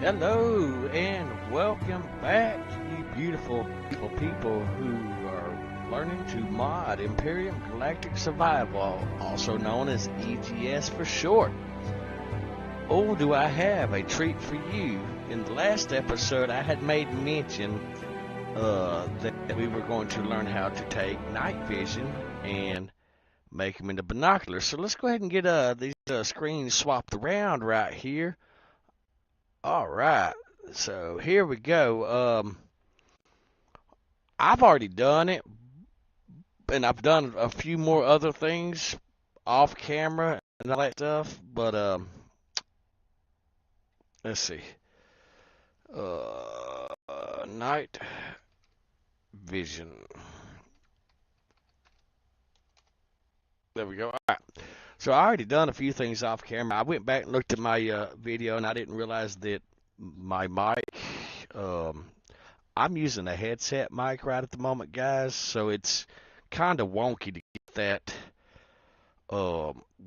Hello and welcome back, you beautiful people who are learning to mod Imperium Galactic Survival, also known as EGS for short. Oh, do I have a treat for you. In the last episode, I had made mention that we were going to learn how to take night vision and make them into binoculars. So let's go ahead and get these screens swapped around right here. All right. So here we go. I've already done it, and I've done a few more other things off camera and all that stuff. But let's see. Night vision. There we go. All right. So I already done a few things off camera. I went back and looked at my video, and I didn't realize that my mic. I'm using a headset mic right at the moment, guys, so it's kind of wonky to get that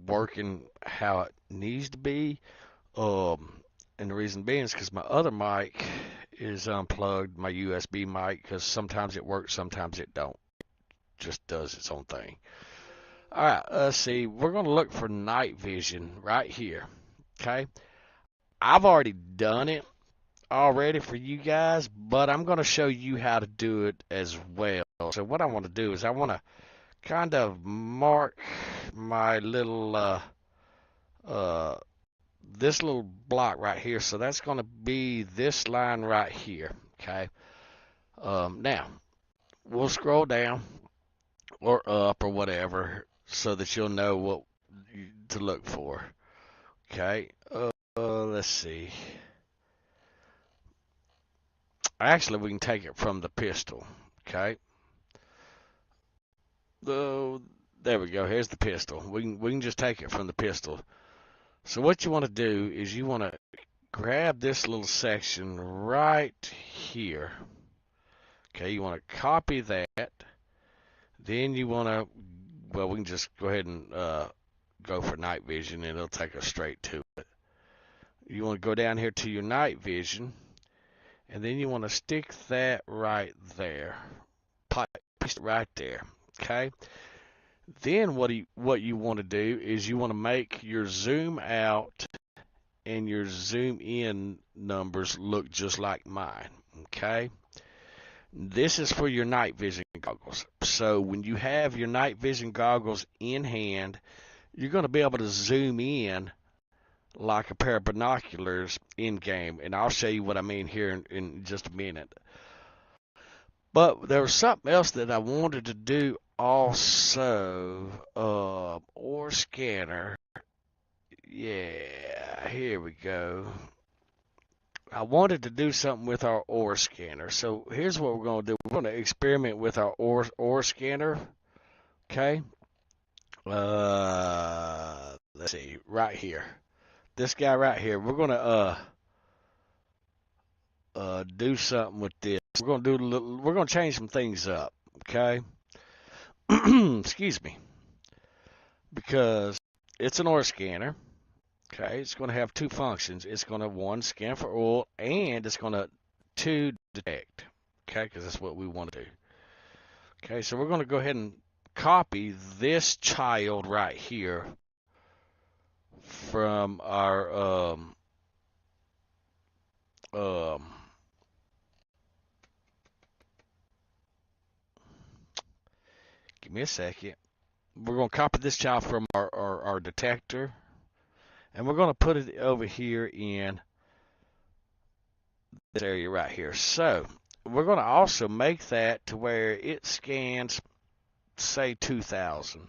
working how it needs to be. And the reason being is because my other mic is unplugged, my USB mic, because sometimes it works, sometimes it don't. It just does its own thing. All right, let's see. We're going to look for night vision right here, okay? I've already done it already for you guys, but I'm going to show you how to do it as well. So what I want to do is I want to kind of mark my little this little block right here. So that's going to be this line right here, okay? Now we'll scroll down or up or whatever so that you'll know what to look for, okay? Let's see. Actually, we can take it from the pistol, okay? There we go. Here's the pistol. We can just take it from the pistol. So what you want to do is you want to grab this little section right here. Okay, you want to copy that. Then you want to, well, we can just go ahead and go for night vision, and it'll take us straight to it. You want to go down here to your night vision. And then you want to stick that right there. Paste it right there. Okay? Then what you want to do is you want to make your zoom out and your zoom in numbers look just like mine. Okay? This is for your night vision goggles. So when you have your night vision goggles in hand, you're going to be able to zoom in like a pair of binoculars in game, and I'll show you what I mean here in just a minute. But there was something else that I wanted to do also. Ore scanner. Yeah, here we go. I wanted to do something with our ore scanner. So here's what we're going to do. We're going to experiment with our ore scanner. Okay. Let's see, right here. This guy right here, we're gonna do something with this. We're gonna change some things up, okay? Excuse me, because it's an ore scanner. Okay, it's gonna have two functions. It's gonna one scan for oil, and it's gonna two detect. Okay, because that's what we want to do. Okay, so we're gonna go ahead and copy this child right here from our give me a second. We're going to copy this child from our detector, and we're going to put it over here in this area right here. So we're going to also make that to where it scans, say, 2,000.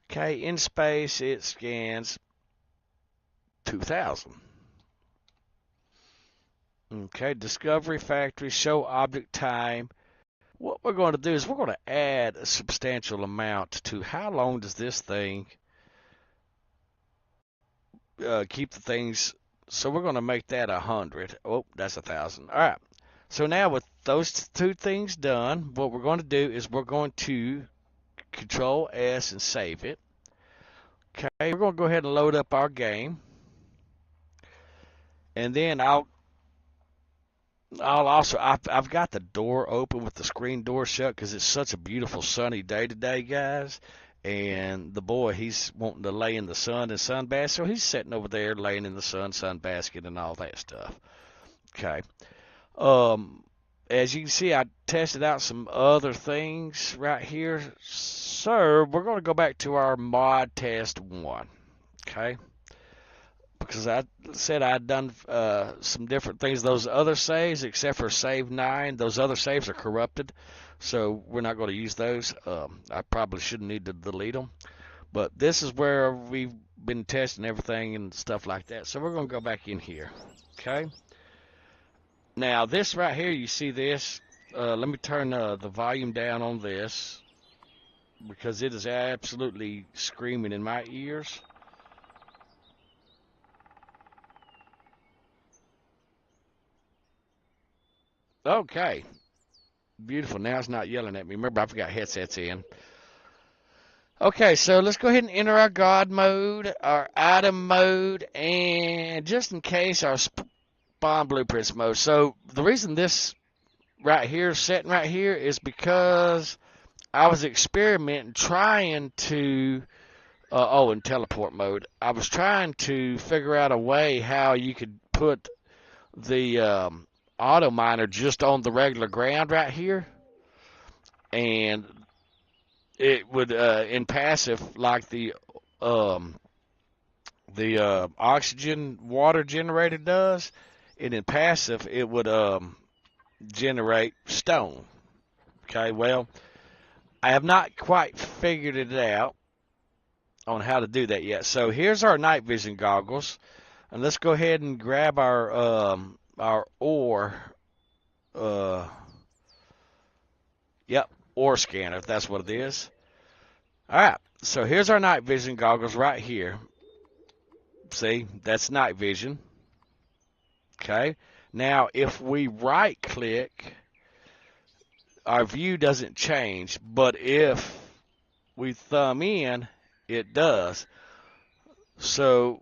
Okay, in space it scans 2,000. Okay, discovery factory, show object time. What we're going to do is we're going to add a substantial amount to how long does this thing keep the things. So we're going to make that 100. Oh, that's 1,000. All right. So now with those two things done, what we're going to do is we're going to Control S and save it. Okay, we're going to go ahead and load up our game. And then I've got the door open with the screen door shut because it's such a beautiful sunny day today, guys. And the boy, he's wanting to lay in the sun and sunbath, so he's sitting over there laying in the sun, sunbasking, and all that stuff. Okay. As you can see, I tested out some other things right here. So we're going to go back to our mod test 1. Okay. Because I said I'd done some different things. Those other saves, except for save 9, those other saves are corrupted, so we're not going to use those. I probably shouldn't need to delete them. But this is where we've been testing everything and stuff like that. So we're going to go back in here. Okay. Now this right here, you see this? Let me turn the volume down on this because it is absolutely screaming in my ears. Okay, beautiful. Now it's not yelling at me. Remember, I've got headsets in. Okay, so let's go ahead and enter our God mode, our item mode, and just in case, our spawn blueprints mode. So the reason this right here, setting right here, is because I was experimenting, trying to, in teleport mode. I was trying to figure out a way how you could put the auto miner just on the regular ground right here, and it would in passive, like the oxygen water generator does, and in passive it would generate stone. Okay, well, I have not quite figured it out on how to do that yet. So here's our night vision goggles, and let's go ahead and grab our ore, ore scanner, if that's what it is. All right, so here's our night vision goggles right here. See, that's night vision. Okay, now if we right click, our view doesn't change, but if we thumb in, it does. So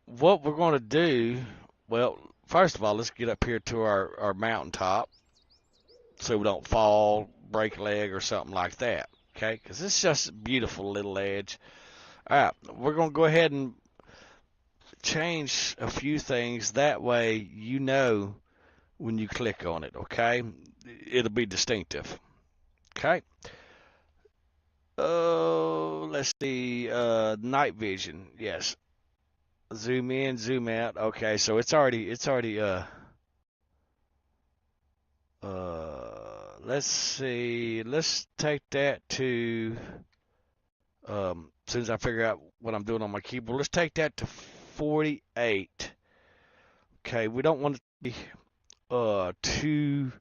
what we're going to do, well, first of all, let's get up here to our mountaintop so we don't fall, break a leg, or something like that. Okay, because it's just a beautiful little edge. All right, we're going to go ahead and change a few things. That way you know when you click on it, okay? It'll be distinctive. Okay. Oh, let's see. Night vision. Yes. Zoom in, zoom out. Okay, so it's already let's see. Let's take that to as soon as I figure out what I'm doing on my keyboard, let's take that to 48. Okay, we don't want it to be too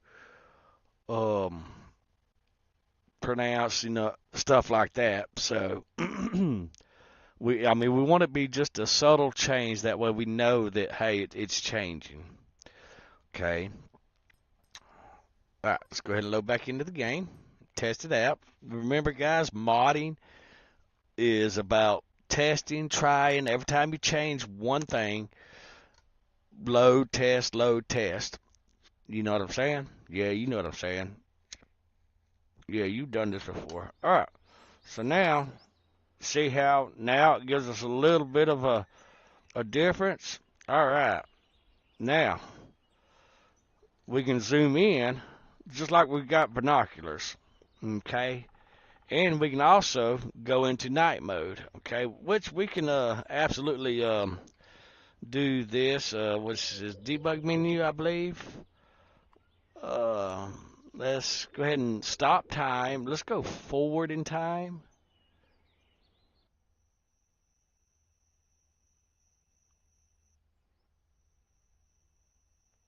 pronounced, stuff like that. So we want it to be just a subtle change. That way we know that, hey, it's changing. Okay. All right, let's go ahead and load back into the game. Test it out. Remember, guys, modding is about testing, trying. Every time you change one thing, load, test, load, test. You know what I'm saying? Yeah, you know what I'm saying. Yeah, you've done this before. All right. So now, see how now it gives us a little bit of a difference? All right. Now, we can zoom in just like we've got binoculars. Okay. And we can also go into night mode. Okay. Which we can absolutely do this, which is debug menu, I believe. Let's go ahead and stop time. Let's go forward in time.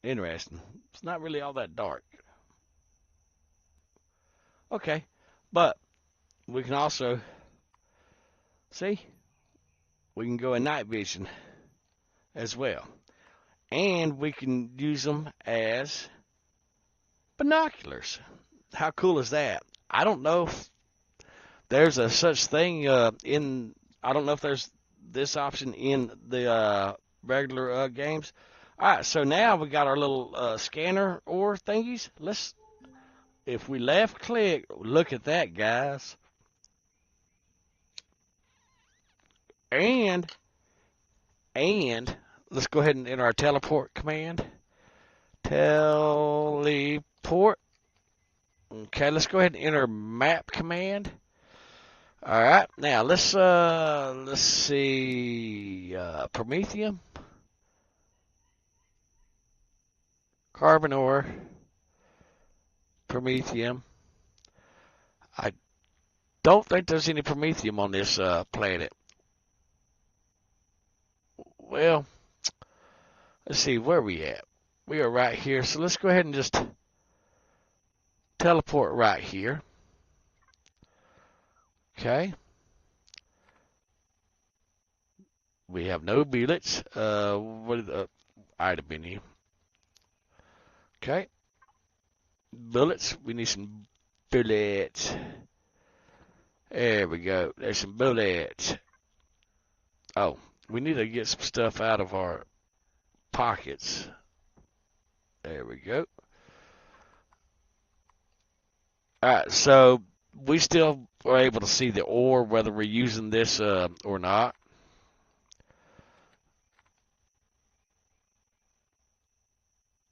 Interesting. It's not really all that dark. Okay, but we can also see we can go in night vision as well, and we can use them as binoculars. How cool is that? I don't know if there's a such thing I don't know if there's this option in the regular games. All right, so now we got our little scanner ore thingies. If we left click, look at that, guys. And let's go ahead and enter our teleport command. Teleport. Okay, let's go ahead and enter map command. All right, now let's see, Promethium, carbon ore, Promethium. I don't think there's any Promethium on this planet. Well, let's see where we at. We are right here, so let's go ahead and just teleport right here. Okay. We have no bullets. What is the item menu? Okay. Bullets. We need some bullets. There we go. There's some bullets. Oh, we need to get some stuff out of our pockets. There we go. Alright, so we still are able to see the ore, whether we're using this or not.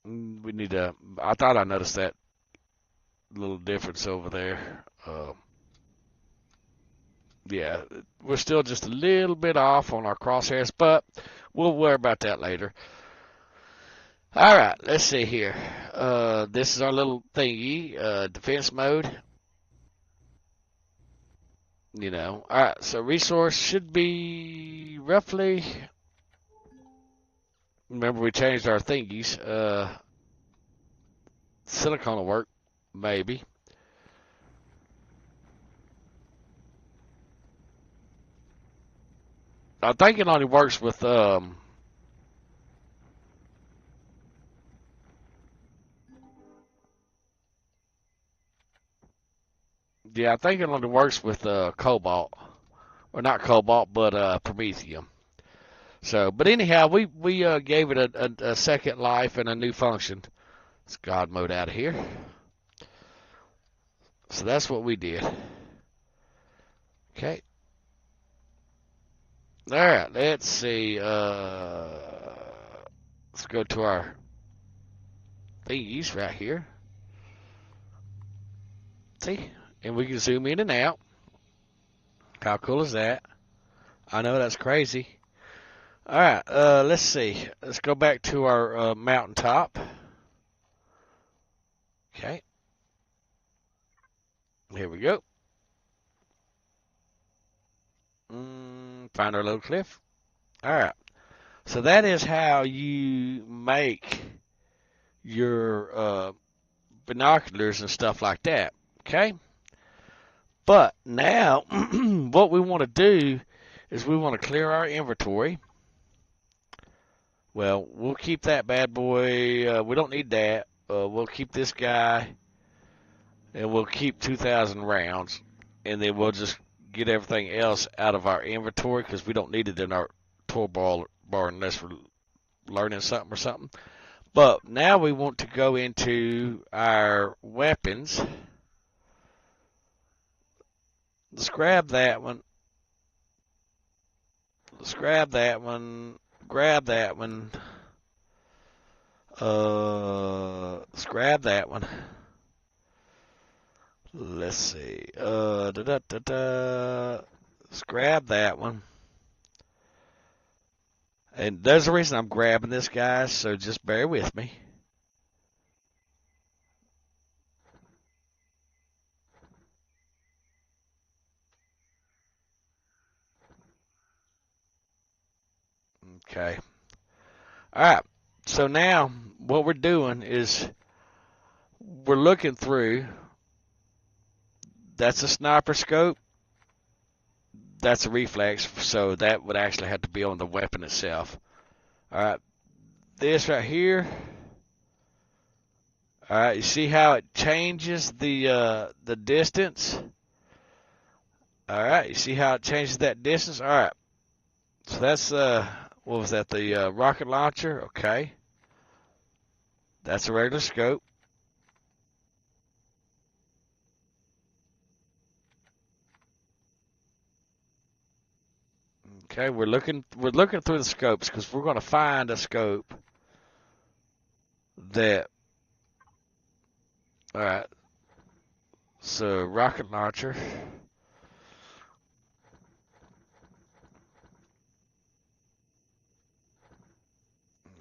We need to, I thought I noticed that little difference over there. Yeah, we're still just a little bit off on our crosshairs, but we'll worry about that later. All right, let's see here. This is our little thingy, defense mode. You know, all right, so resource should be roughly, remember we changed our thingies. Silicone will work, maybe. I think it only works with yeah, I think it only works with cobalt, or not cobalt, but promethium. So, but anyhow, we gave it a second life and a new function. Let's God mode out of here. So that's what we did. Okay. All right, let's see. Let's go to our thingies right here. See? And we can zoom in and out. How cool is that? I know that's crazy. All right, let's see. Let's go back to our mountaintop. Okay. Here we go. Find our little cliff. All right. So that is how you make your binoculars and stuff like that. Okay. But now, what we want to do is we want to clear our inventory. Well, we'll keep that bad boy. We don't need that. We'll keep this guy, and we'll keep 2,000 rounds, and then we'll just get everything else out of our inventory because we don't need it in our tool bar unless we're learning something or something. But now we want to go into our weapons. Let's grab that one. Let's grab that one. Grab that one. Let's grab that one. Let's see. Let's grab that one. And there's a reason I'm grabbing this, guys, so just bear with me. Okay. All right. So now what we're doing is we're looking through. That's a sniper scope. That's a reflex, so that would actually have to be on the weapon itself. All right. This right here. All right. You see how it changes the distance? All right. You see how it changes that distance? All right. So that's what was that? The rocket launcher. Okay. That's a regular scope. Okay, we're looking through the scopes because we're going to find a scope that. All right. So rocket launcher.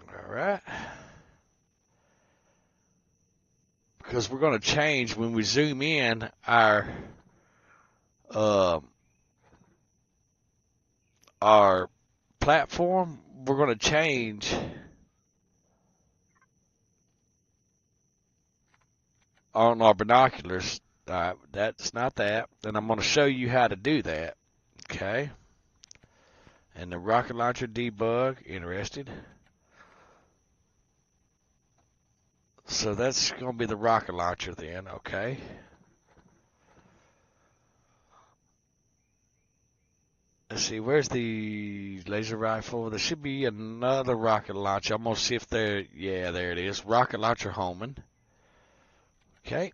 All right. Because we're going to change when we zoom in um, our platform. We're going to change on our binoculars. That's not that. And I'm going to show you how to do that. Okay. And the rocket launcher debug. Interested? So that's going to be the rocket launcher then. Okay. Let's see, where's the laser rifle? There should be another rocket launcher. I'm going to see if there, yeah, there it is. Rocket launcher homing. Okay.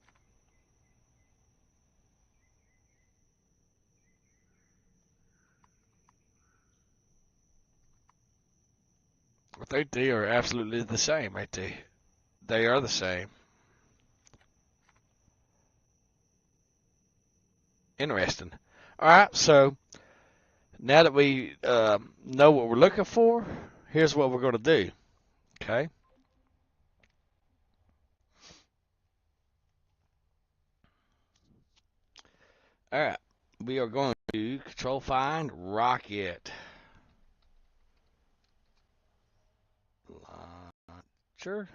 I think they are absolutely the same, ain't they? They are the same. Interesting. All right, so now that we know what we're looking for, here's what we're going to do. Okay. All right. We are going to control find rocket launcher.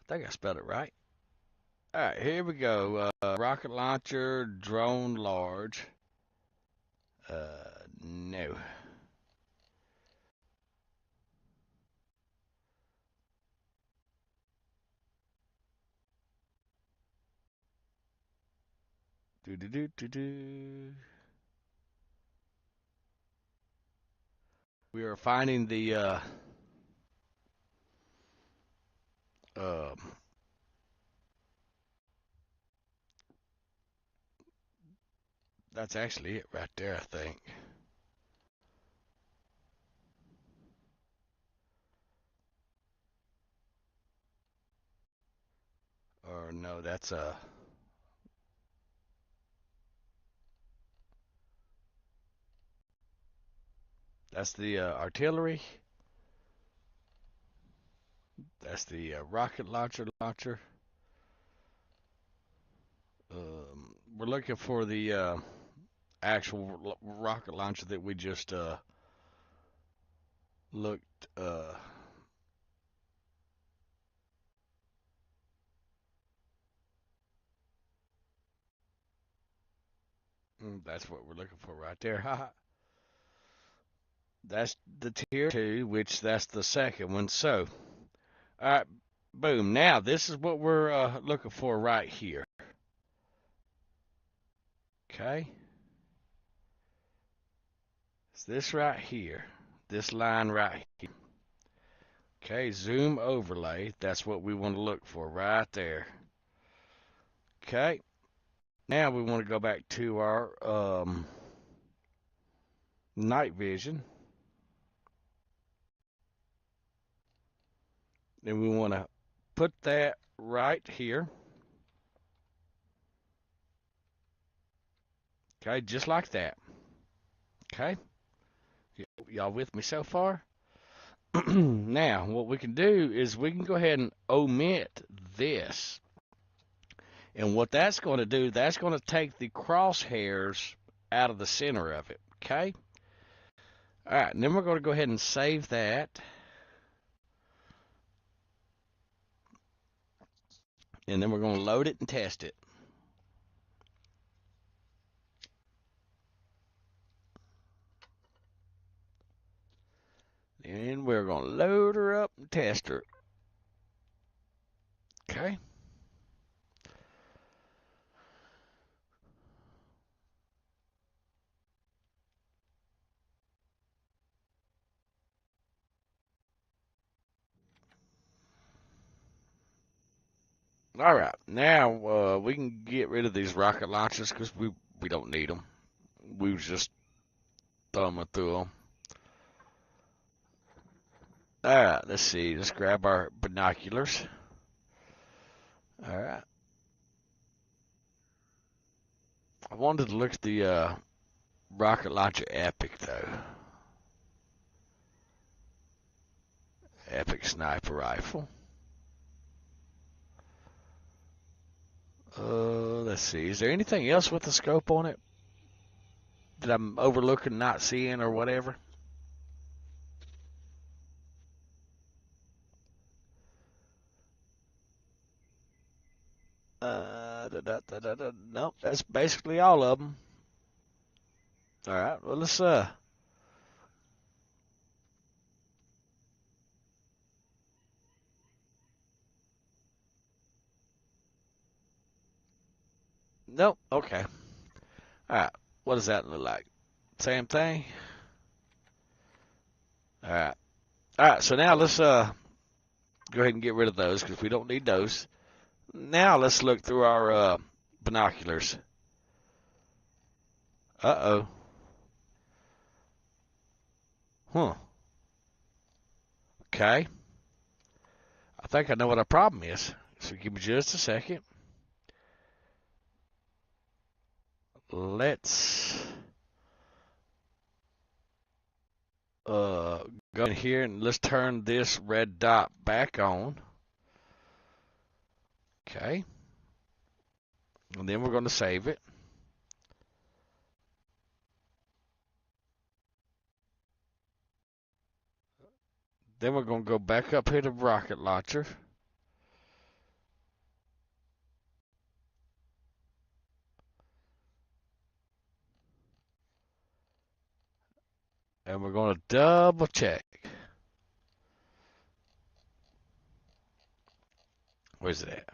I think I spelled it right. All right, here we go. Rocket launcher, drone large. No. Do do do do do. We are finding the uh, that's actually it right there, I think. Or no, that's the artillery. That's the rocket launcher. We're looking for the actual rocket launcher that we just looked. That's what we're looking for right there. That's the tier 2, which that's the second one. So, all right, boom. Now this is what we're looking for right here. Okay. It's this right here. This line right here. Okay, zoom overlay. That's what we want to look for right there. Okay. Now we want to go back to our night vision. And we want to put that right here. Okay, just like that. Okay. Y'all with me so far? Now, what we can do is we can go ahead and omit this. And what that's going to do, that's going to take the crosshairs out of the center of it. Okay? All right, and then we're going to go ahead and save that. And then we're going to load it and test it. And we're going to load her up and test her. Okay? All right, now we can get rid of these rocket launchers because we don't need them. We was just thumbing through them. All right, let's see. Let's grab our binoculars. All right. I wanted to look at the rocket launcher Epic though. Epic sniper rifle. Let's see. Is there anything else with the scope on it that I'm overlooking, not seeing, or whatever? Nope, that's basically all of them. All right, well, let's nope, okay. All right, what does that look like? Same thing? All right. All right, so now let's go ahead and get rid of those because we don't need those. Now let's look through our binoculars. Uh-oh. Huh. Okay. I think I know what our problem is. So give me just a second. Let's go in here and let's turn this red dot back on. Okay. And then we're going to save it. Then we're going to go back up here to rocket launcher. And we're going to double check. Where's it at?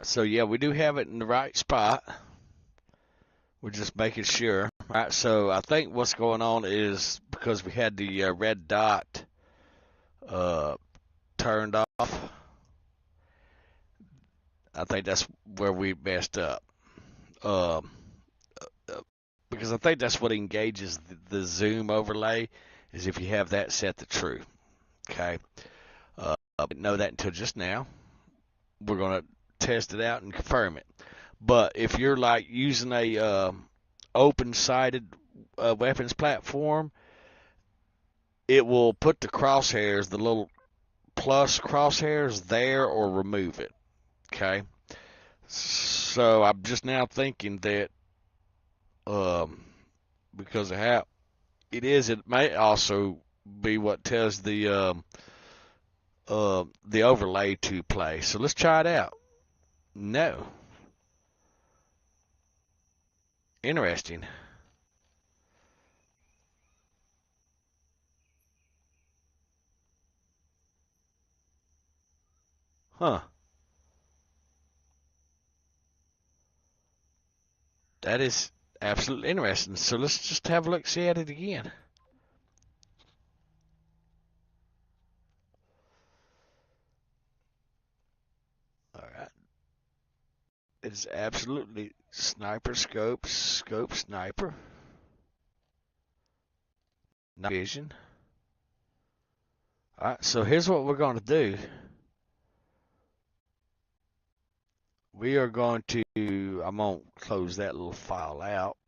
So yeah, we do have it in the right spot. We're just making sure. All right, so I think what's going on is because we had the red dot turned off. I think that's where we messed up. Because I think that's what engages the zoom overlay is if you have that set to true. Okay. I didn't know that until just now. We're going to test it out and confirm it. But if you're like using a open-sided weapons platform, it will put the crosshairs, the little plus crosshairs there, or remove it. Okay. So I'm just now thinking that because of how it is, it may also be what tells the overlay to play. So let's try it out. No. Interesting. Huh. That is absolutely interesting. So let's just have a look, see at it again. All right. It is absolutely sniper scope, scope sniper. Night vision. All right, so here's what we're going to do. We are going to, I'm going to close that little file out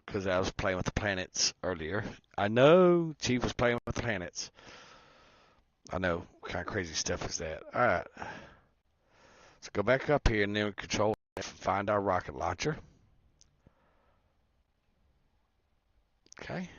because I was playing with the planets earlier. I know Chief was playing with the planets. I know, what kind of crazy stuff is that? All right. Let's go back up here and then control F, find our rocket launcher. Okay.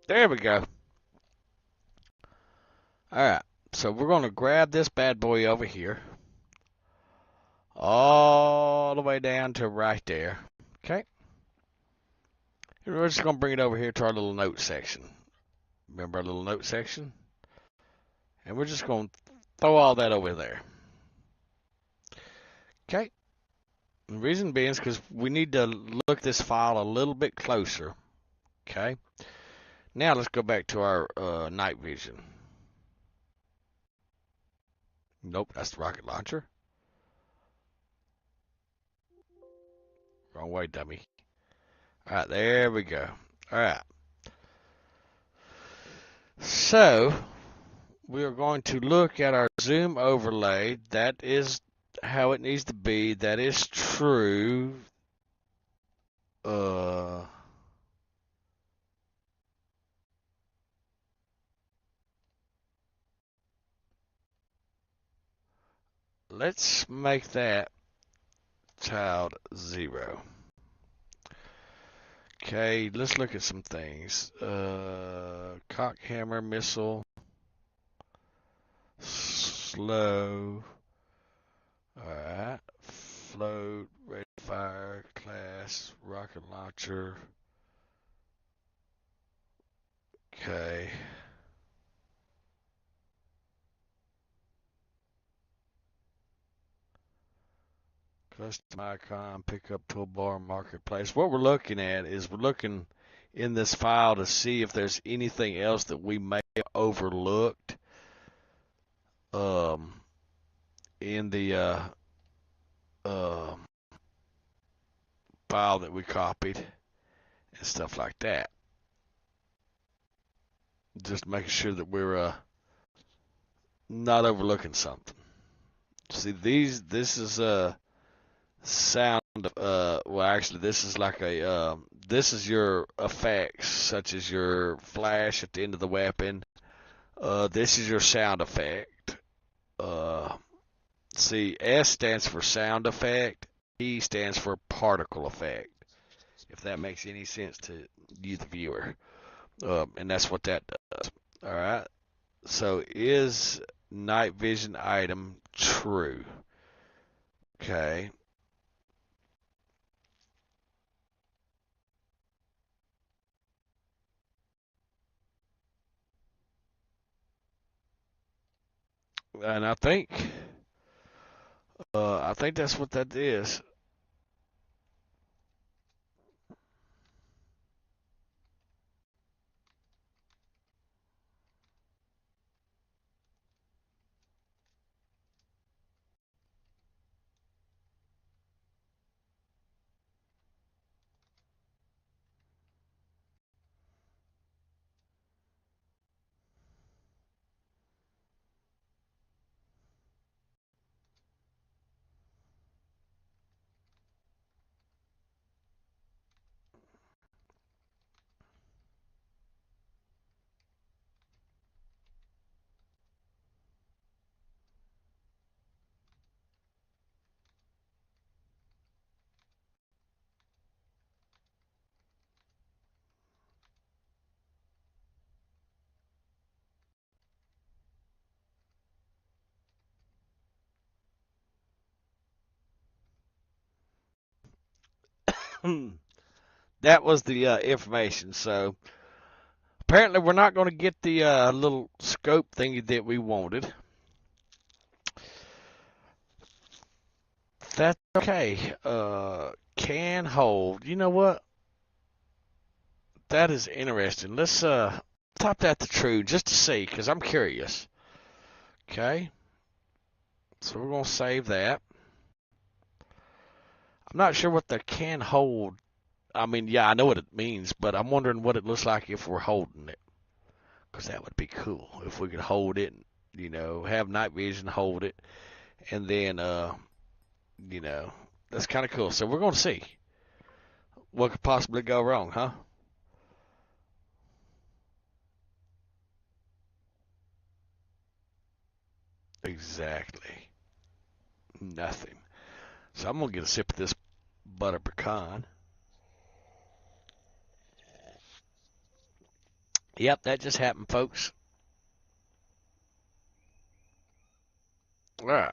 There we go. Alright, so we're going to grab this bad boy over here. All the way down to right there. Okay. And we're just going to bring it over here to our little note section. Remember our little note section? And we're just going to throw all that over there. Okay. The reason being is because we need to look this file a little bit closer. Okay. Now let's go back to our night vision. Nope, that's the rocket launcher. Wrong way, dummy. All right, there we go. All right. So we are going to look at our zoom overlay. That is how it needs to be. That is true. Let's make that child 0. Okay, let's look at some things. Cock hammer missile. Slow. Alright. Float, rate of fire, class, rocket launcher. Okay. Custom icon, pickup toolbar, marketplace. What we're looking at is we're looking in this file to see if there's anything else that we may have overlooked in the file that we copied and stuff like that. Just making sure that we're not overlooking something. See, this is sound well, actually this is like a this is your effects, such as your flash at the end of the weapon. This is your sound effect. See, S stands for sound effect, E stands for particle effect, if that makes any sense to you, the viewer. And that's what that does. Alright, so is night vision item true? Okay. And I think that's what that is. That was the information. So apparently we're not going to get the little scope thingy that we wanted. That's okay. Can hold. You know what? That is interesting. Let's type that to true just to see, because I'm curious. Okay. So we're going to save that. I'm not sure what the can hold. I mean, yeah, I know what it means, but I'm wondering what it looks like if we're holding it. Because that would be cool if we could hold it, you know, have night vision, hold it, and then, you know, that's kind of cool. So we're going to see what could possibly go wrong, huh? Exactly. Nothing. So I'm going to get a sip of this butter pecan. Yep, that just happened, folks. All right.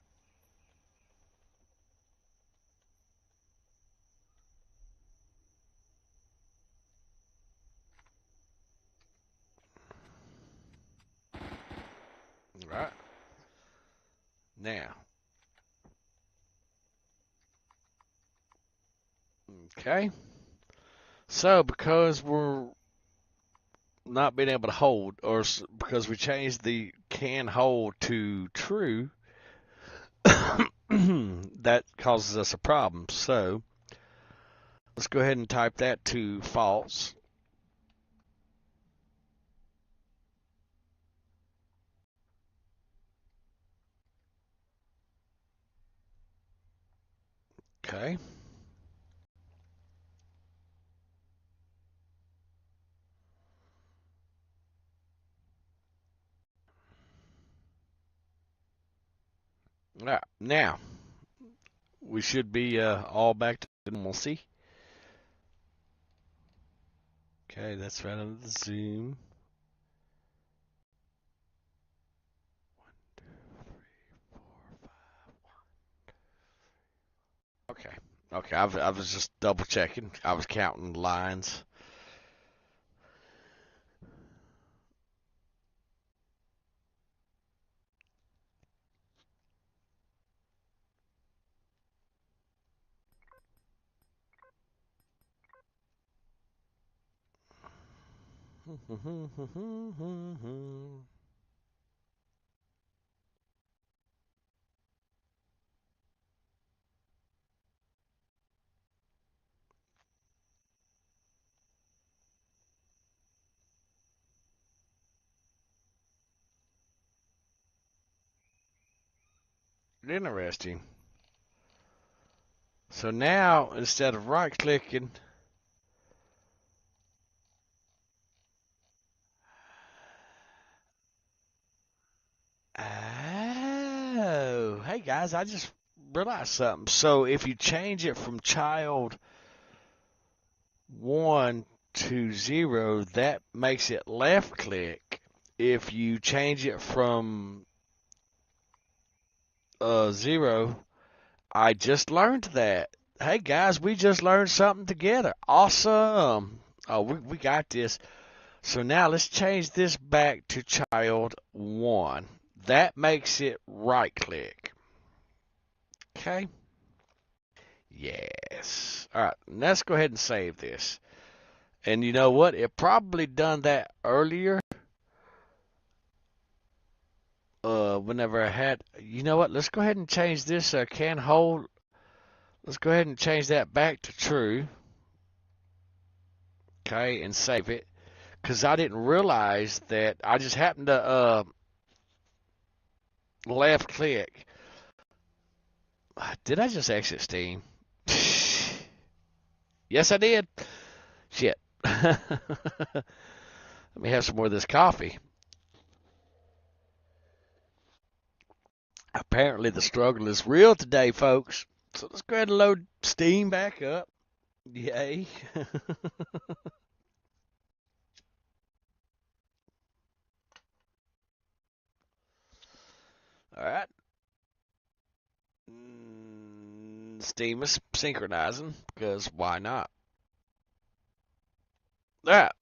All right. Now. Okay. So, because we're not being able to hold, or because we changed the can hold to true, that causes us a problem. So, let's go ahead and type that to false. Okay. All right. Now, we should be all back to normalcy. Okay, that's right under the zoom. 1, 2, 3, 4, 5. Okay. Okay, I was just double checking. I was counting lines. Interesting. So now, instead of right-clicking, oh, hey guys, I just realized something. So if you change it from child 1 to 0, that makes it left-click. If you change it from 0, I just learned that. Hey guys, we just learned something together. Awesome. Oh, we got this. So now let's change this back to child 1. That makes it right click. Okay. Yes. All right. Let's go ahead and save this. And you know what? It probably done that earlier. Whenever I had, you know what? Let's go ahead and change this can hold. Let's go ahead and change that back to true. Okay, and save it. Because I didn't realize that I just happened to left click. Did I just exit Steam? Yes, I did. Shit. Let me have some more of this coffee. Apparently the struggle is real today, folks. So let's go ahead and load Steam back up. Yay. All right. Steam is synchronizing because why not? All right.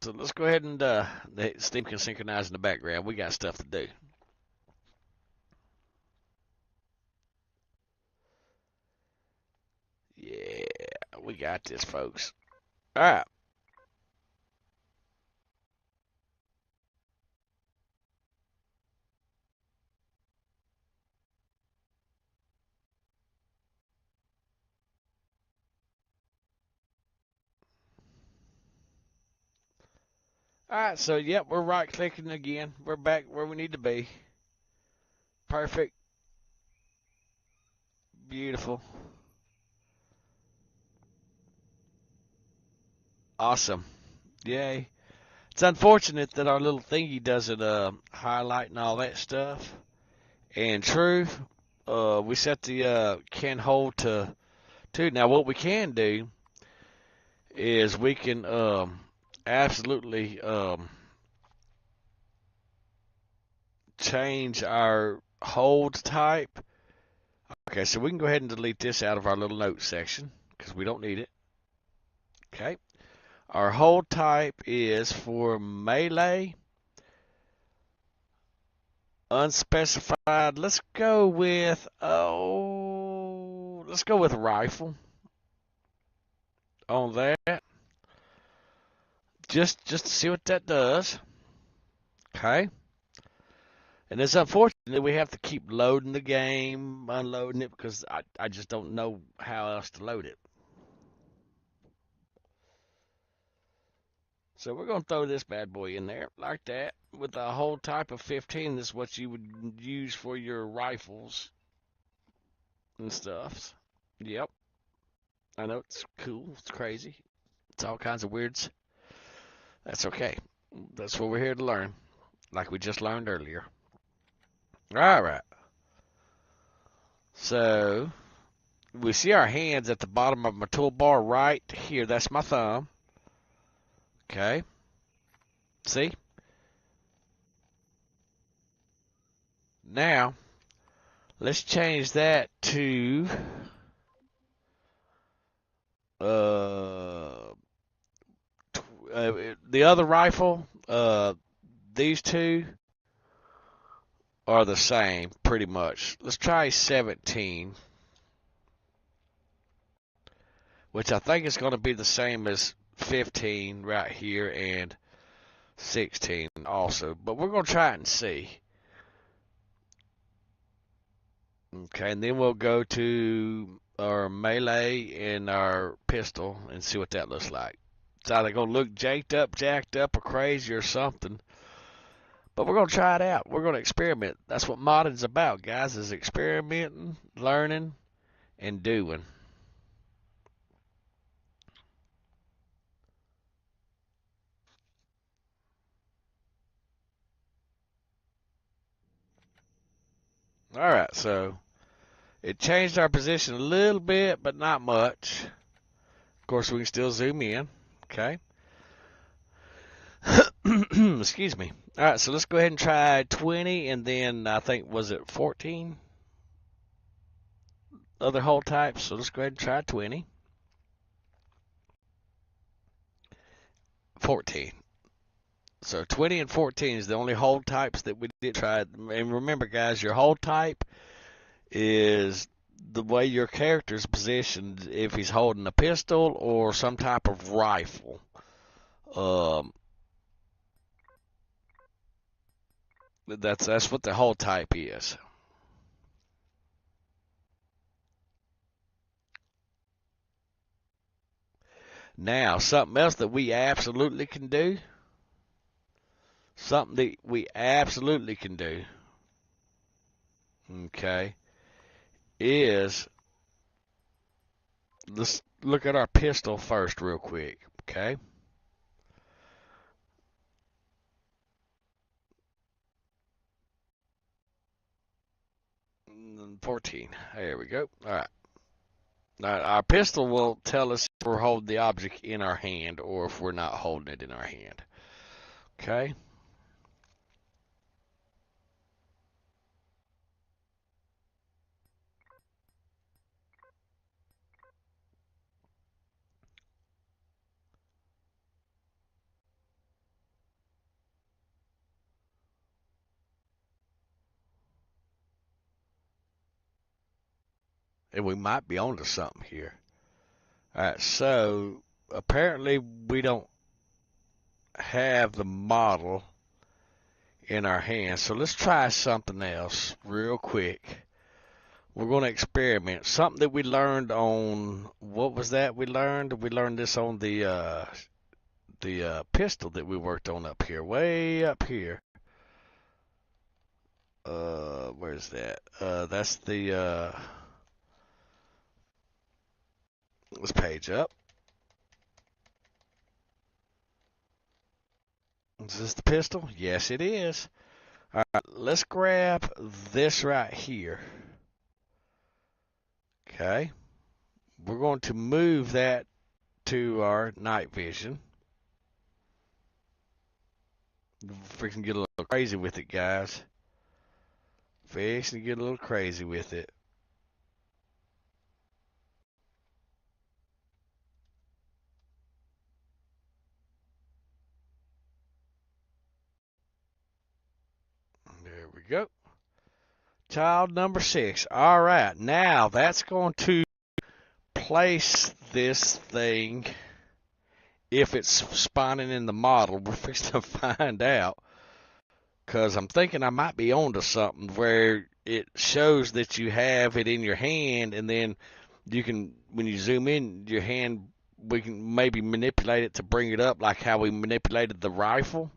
So let's go ahead and Steam can synchronize in the background. We got stuff to do. Yeah, we got this, folks. All right. All right, so yep, we're right clicking again. We're back where we need to be. Perfect. Beautiful. Awesome. Yay. It's unfortunate that our little thingy doesn't highlight and all that stuff. And true, we set the can hold to too. Now, what we can do is we can absolutely change our hold type. Okay, so we can go ahead and delete this out of our little note section because we don't need it. Okay, our hold type is for melee, unspecified. Let's go with rifle on that. Just to see what that does. Okay. And it's unfortunate that we have to keep loading the game, unloading it, because I just don't know how else to load it. So we're going to throw this bad boy in there like that with a whole type of 15. This is what you would use for your rifles and stuff. Yep. I know it's cool. It's crazy. It's all kinds of weirds. That's okay. That's what we're here to learn, like we just learned earlier. All right. So we see our hands at the bottom of my toolbar right here. That's my thumb. Okay. See? Now, let's change that to the other rifle. These two are the same, pretty much. Let's try 17, which I think is going to be the same as 15 right here and 16 also. But we're going to try it and see. Okay, and then we'll go to our melee and our pistol and see what that looks like. It's either going to look jacked up, or crazy or something. But we're going to try it out. We're going to experiment. That's what modding's about, guys, is experimenting, learning, and doing. All right, so it changed our position a little bit, but not much. Of course, we can still zoom in. Okay. Excuse me. All right, so let's go ahead and try 20, and then I think, was it 14? Other hold types. So let's go ahead and try 20. 14. So 20 and 14 is the only hold types that we did try. And remember, guys, your hold type is the way your character's positioned, if he's holding a pistol or some type of rifle. That's what the hold type is. Now, something else that we absolutely can do. Something that we absolutely can do. Okay. Is, let's look at our pistol first real quick. Okay. 14. There we go. All right. Now, our pistol will tell us if we're holding the object in our hand or if we're not holding it in our hand. Okay. And we might be onto something here. All right, so apparently we don't have the model in our hands. So let's try something else real quick. We're going to experiment. Something that we learned on, what was that we learned? We learned this on the pistol that we worked on up here, way up here. Where's that? That's the, let's page up. Is this the pistol? Yes, it is. All right, let's grab this right here. Okay. we're going to move that to our night vision. Freaking get a little crazy with it, guys. Fixing to get a little crazy with it. There we go. Child number 6. All right, now that's going to place this thing. If it's spawning in the model, we're fixing to find out. Because I'm thinking I might be onto something where it shows that you have it in your hand, and then you can, when you zoom in your hand, we can maybe manipulate it to bring it up like how we manipulated the rifle.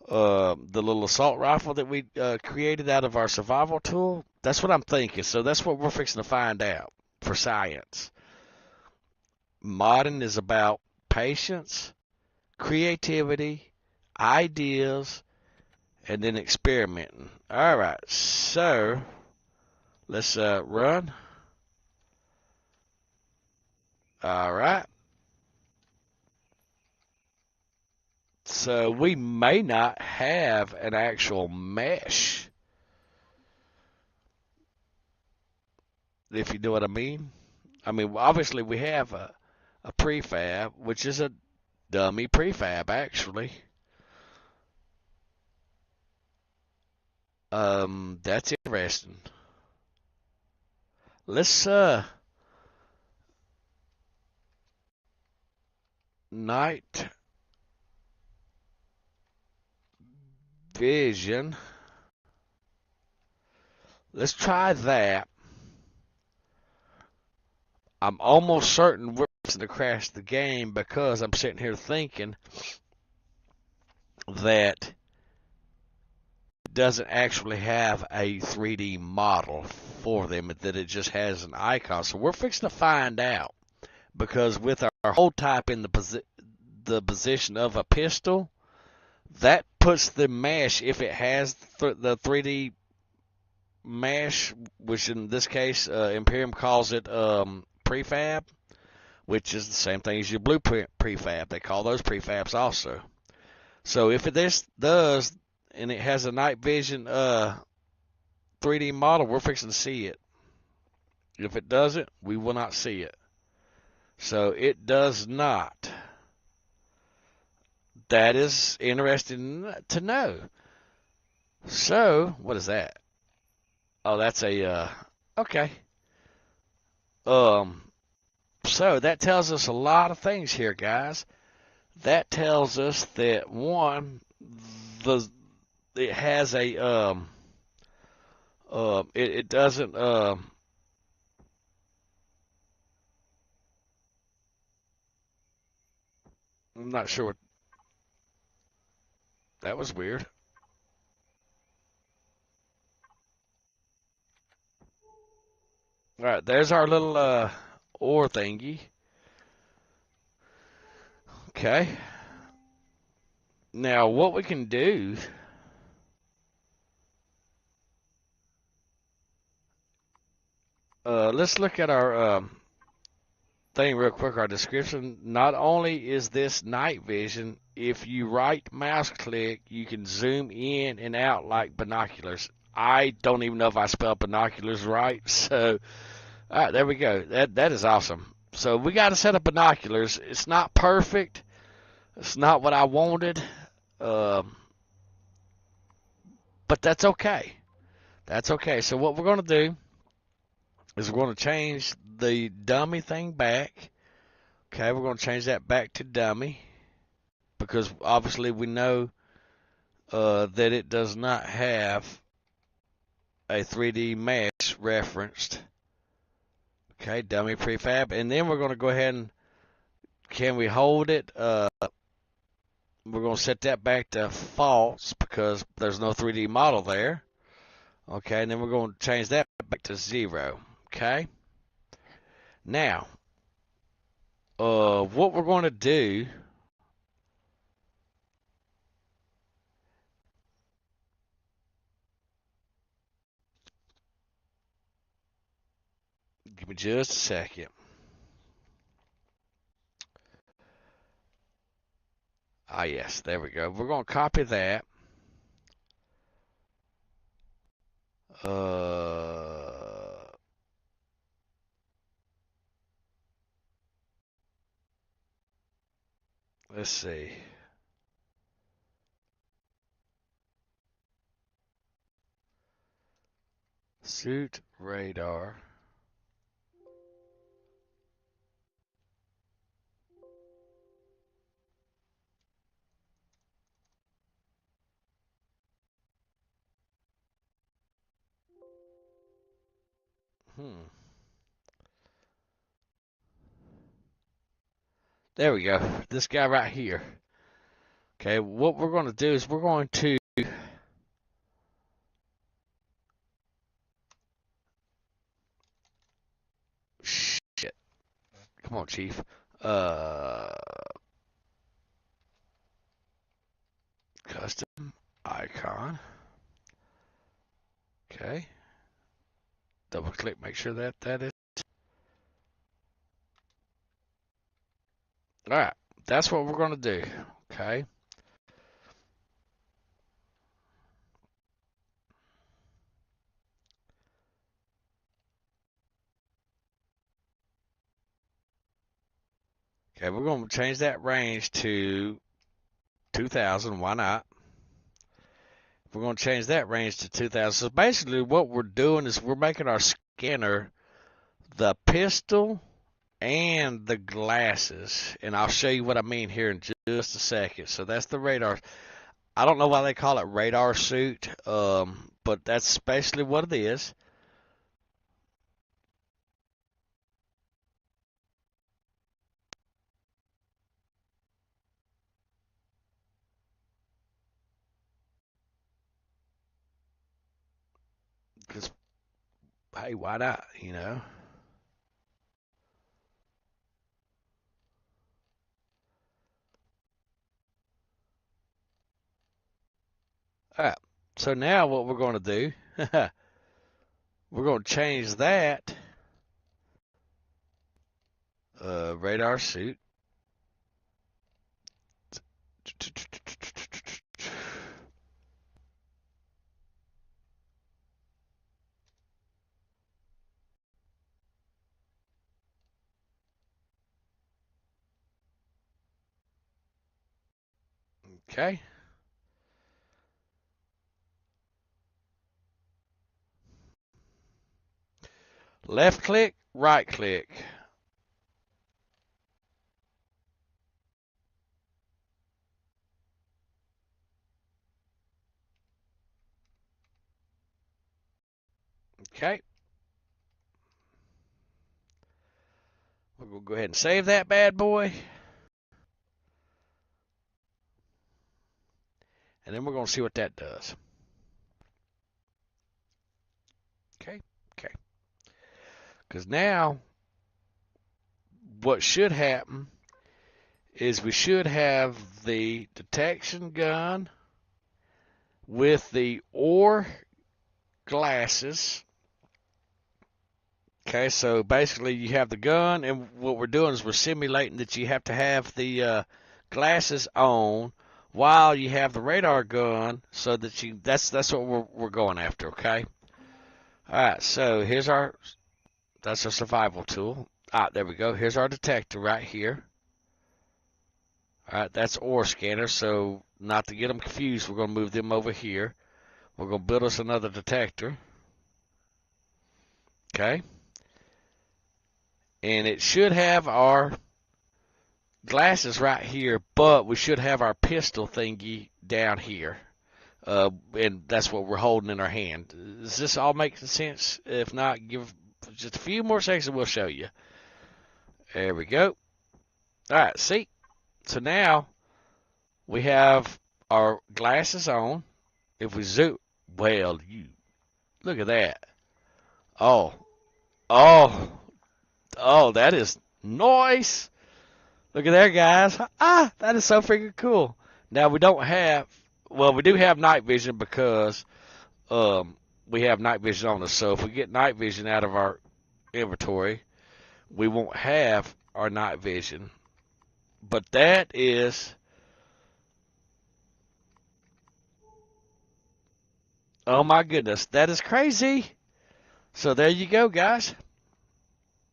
The little assault rifle that we created out of our survival tool. That's what I'm thinking. So that's what we're fixing to find out for science. Modding is about patience, creativity, ideas, and then experimenting. All right, so let's run. All right. So we may not have an actual mesh, if you know what I mean. I mean, obviously we have a prefab, which is a dummy prefab, actually. That's interesting. Let's night vision. Let's try that. I'm almost certain we're going to crash the game because I'm sitting here thinking that it doesn't actually have a 3D model for them, that it just has an icon. So we're fixing to find out, because with our hold type in the position of a pistol, that puts the mesh, if it has the 3D mesh, which in this case Imperium calls it prefab, which is the same thing as your blueprint prefab. They call those prefabs also. So if this does, and it has a night vision 3D model, we're fixing to see it. If it doesn't, we will not see it. So it does not. That is interesting to know. So, what is that? Oh, that's a, okay. So that tells us a lot of things here, guys. That tells us that, one, it has a, it doesn't, I'm not sure what, that was weird. All right, there's our little, ore thingy. Okay. Now, what we can do, let's look at our thing real quick, our description. Not only is this night vision, if you right mouse click, you can zoom in and out like binoculars. I don't even know if I spelled binoculars right. So, all right, there we go. That is awesome. So we got a set of binoculars. It's not perfect. It's not what I wanted. Um, but that's okay. That's okay. So what we're going to do is we're going to change the dummy thing back. Okay, we're going to change that back to dummy, because obviously we know that it does not have a 3D mesh referenced. Okay, dummy prefab. And then we're going to go ahead and, can we hold it? We're going to set that back to false because there's no 3D model there. Okay, and then we're going to change that back to 0. Okay. Now, what we're going to do, give me just a second. Ah, yes, there we go. We're going to copy that. Let's see. Suit radar. There we go. This guy right here. Okay, what we're going to do is we're going to shit. Come on, Chief. Custom icon. Okay. Double click, make sure that is. All right, that's what we're going to do. Okay. Okay, we're going to change that range to 2000. Why not? We're going to change that range to 2000. So basically what we're doing is we're making our scanner the pistol and the glasses. And I'll show you what I mean here in just a second. So that's the radar. I don't know why they call it radar suit, but that's basically what it is. Because, hey, why not, you know? All right, so now what we're going to do, we're going to change that radar suit. Okay. Left click, right click. Okay. We're going to go ahead and save that bad boy. And then we're going to see what that does. Okay. Okay. Because now, what should happen is we should have the detection gun with the OR glasses. Okay, so basically you have the gun, and what we're doing is we're simulating that you have to have the glasses on while you have the radar gun, so that that's what we're going after. Okay. All right. So here's that's our survival tool. Ah, there we go. Here's our detector right here. All right, that's OR scanner. So not to get them confused, we're going to move them over here. We're going to build us another detector. Okay. And it should have our glasses right here, but we should have our pistol thingy down here. And that's what we're holding in our hand. Does this all make sense? If not, give just a few more seconds and we'll show you. There we go. All right, see? So now we have our glasses on. If we zoom, well, you look at that. Oh, oh, oh, that is nice. Look at there, guys. Ah, that is so freaking cool. Now we don't have, well, we do have night vision because we have night vision on us. So if we get night vision out of our inventory, we won't have our night vision. But that is Oh my goodness, that is crazy. So there you go, guys.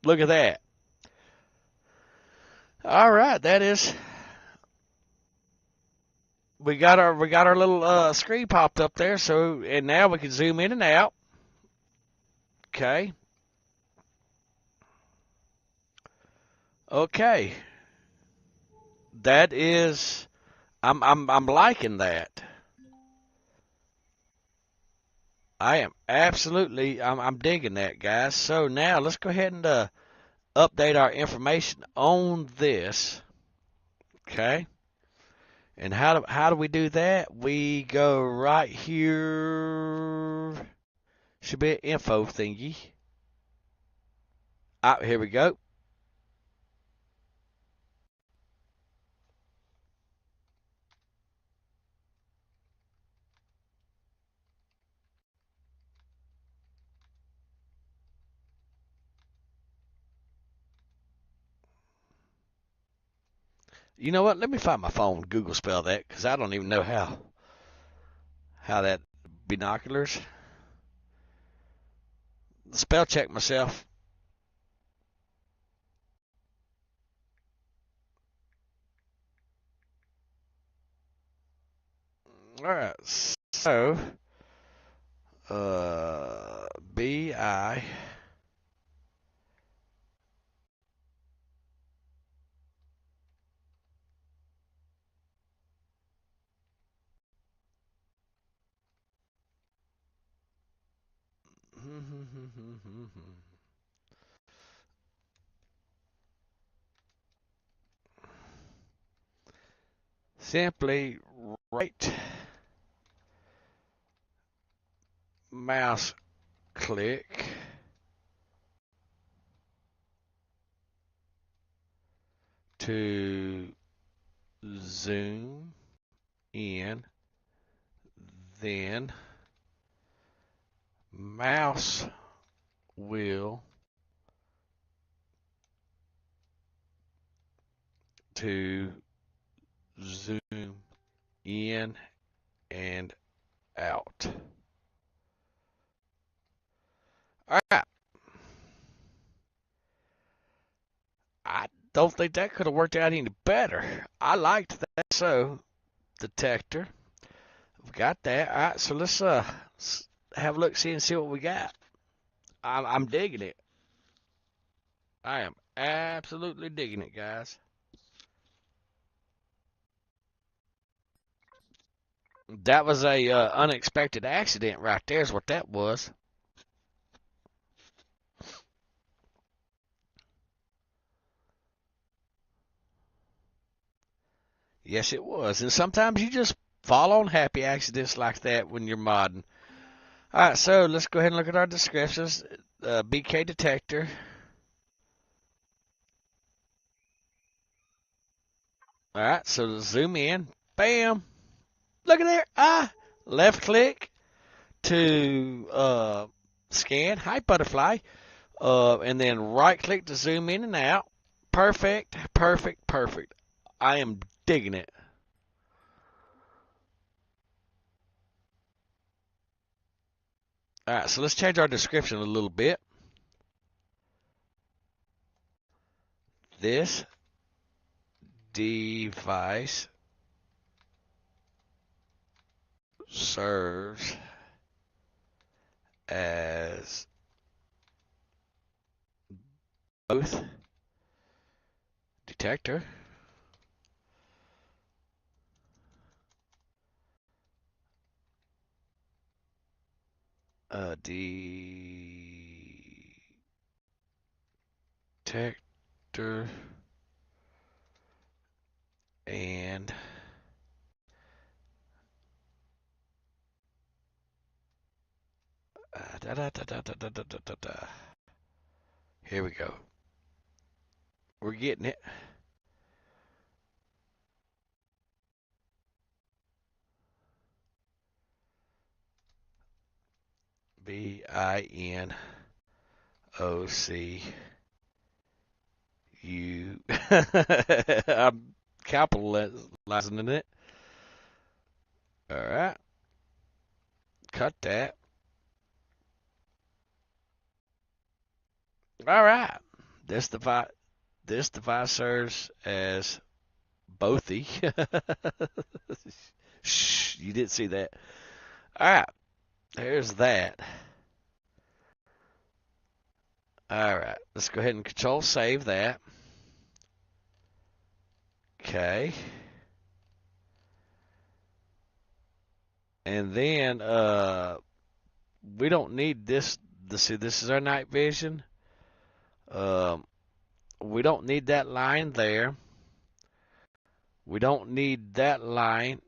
Look at that. All right, that is. We got our little screen popped up there. So and now we can zoom in and out. Okay. Okay. That is. I'm liking that. I am absolutely. I'm digging that, guys. So now let's go ahead and update our information on this. Okay. And how do we do that? We go right here. Should be an info thingy. Ah, here we go. You know what? Let me find my phone. Google spell that because I don't even know how that binoculars. Spell check myself. All right. So, B-I. Simply right mouse click to zoom in, then mouse wheel to zoom in and out. All right. I don't think that could have worked out any better. I liked that. So, detector. We've got that. All right. So let's have a look, see, and see what we got. I'm digging it. I am absolutely digging it, guys. That was a unexpected accident right there is what that was. Yes, it was. And sometimes you just fall on happy accidents like that when you're modding. All right, so let's go ahead and look at our descriptions. BK detector. All right, so zoom in. Bam. Look at there. Left click to scan. Hi, butterfly. And then right click to zoom in and out. Perfect, perfect, perfect. I am digging it. All right, so let's change our description a little bit. This device serves as both detector detector and here we go. We're getting it. BINOCU. I'm capitalizing it. All right. cut that. All right. This device serves as bothy. Shh, you didn't see that. All right. There's that. All right. Let's go ahead and control save that. Okay. And then we don't need this. See, this is our night vision. We don't need that line there. We don't need that line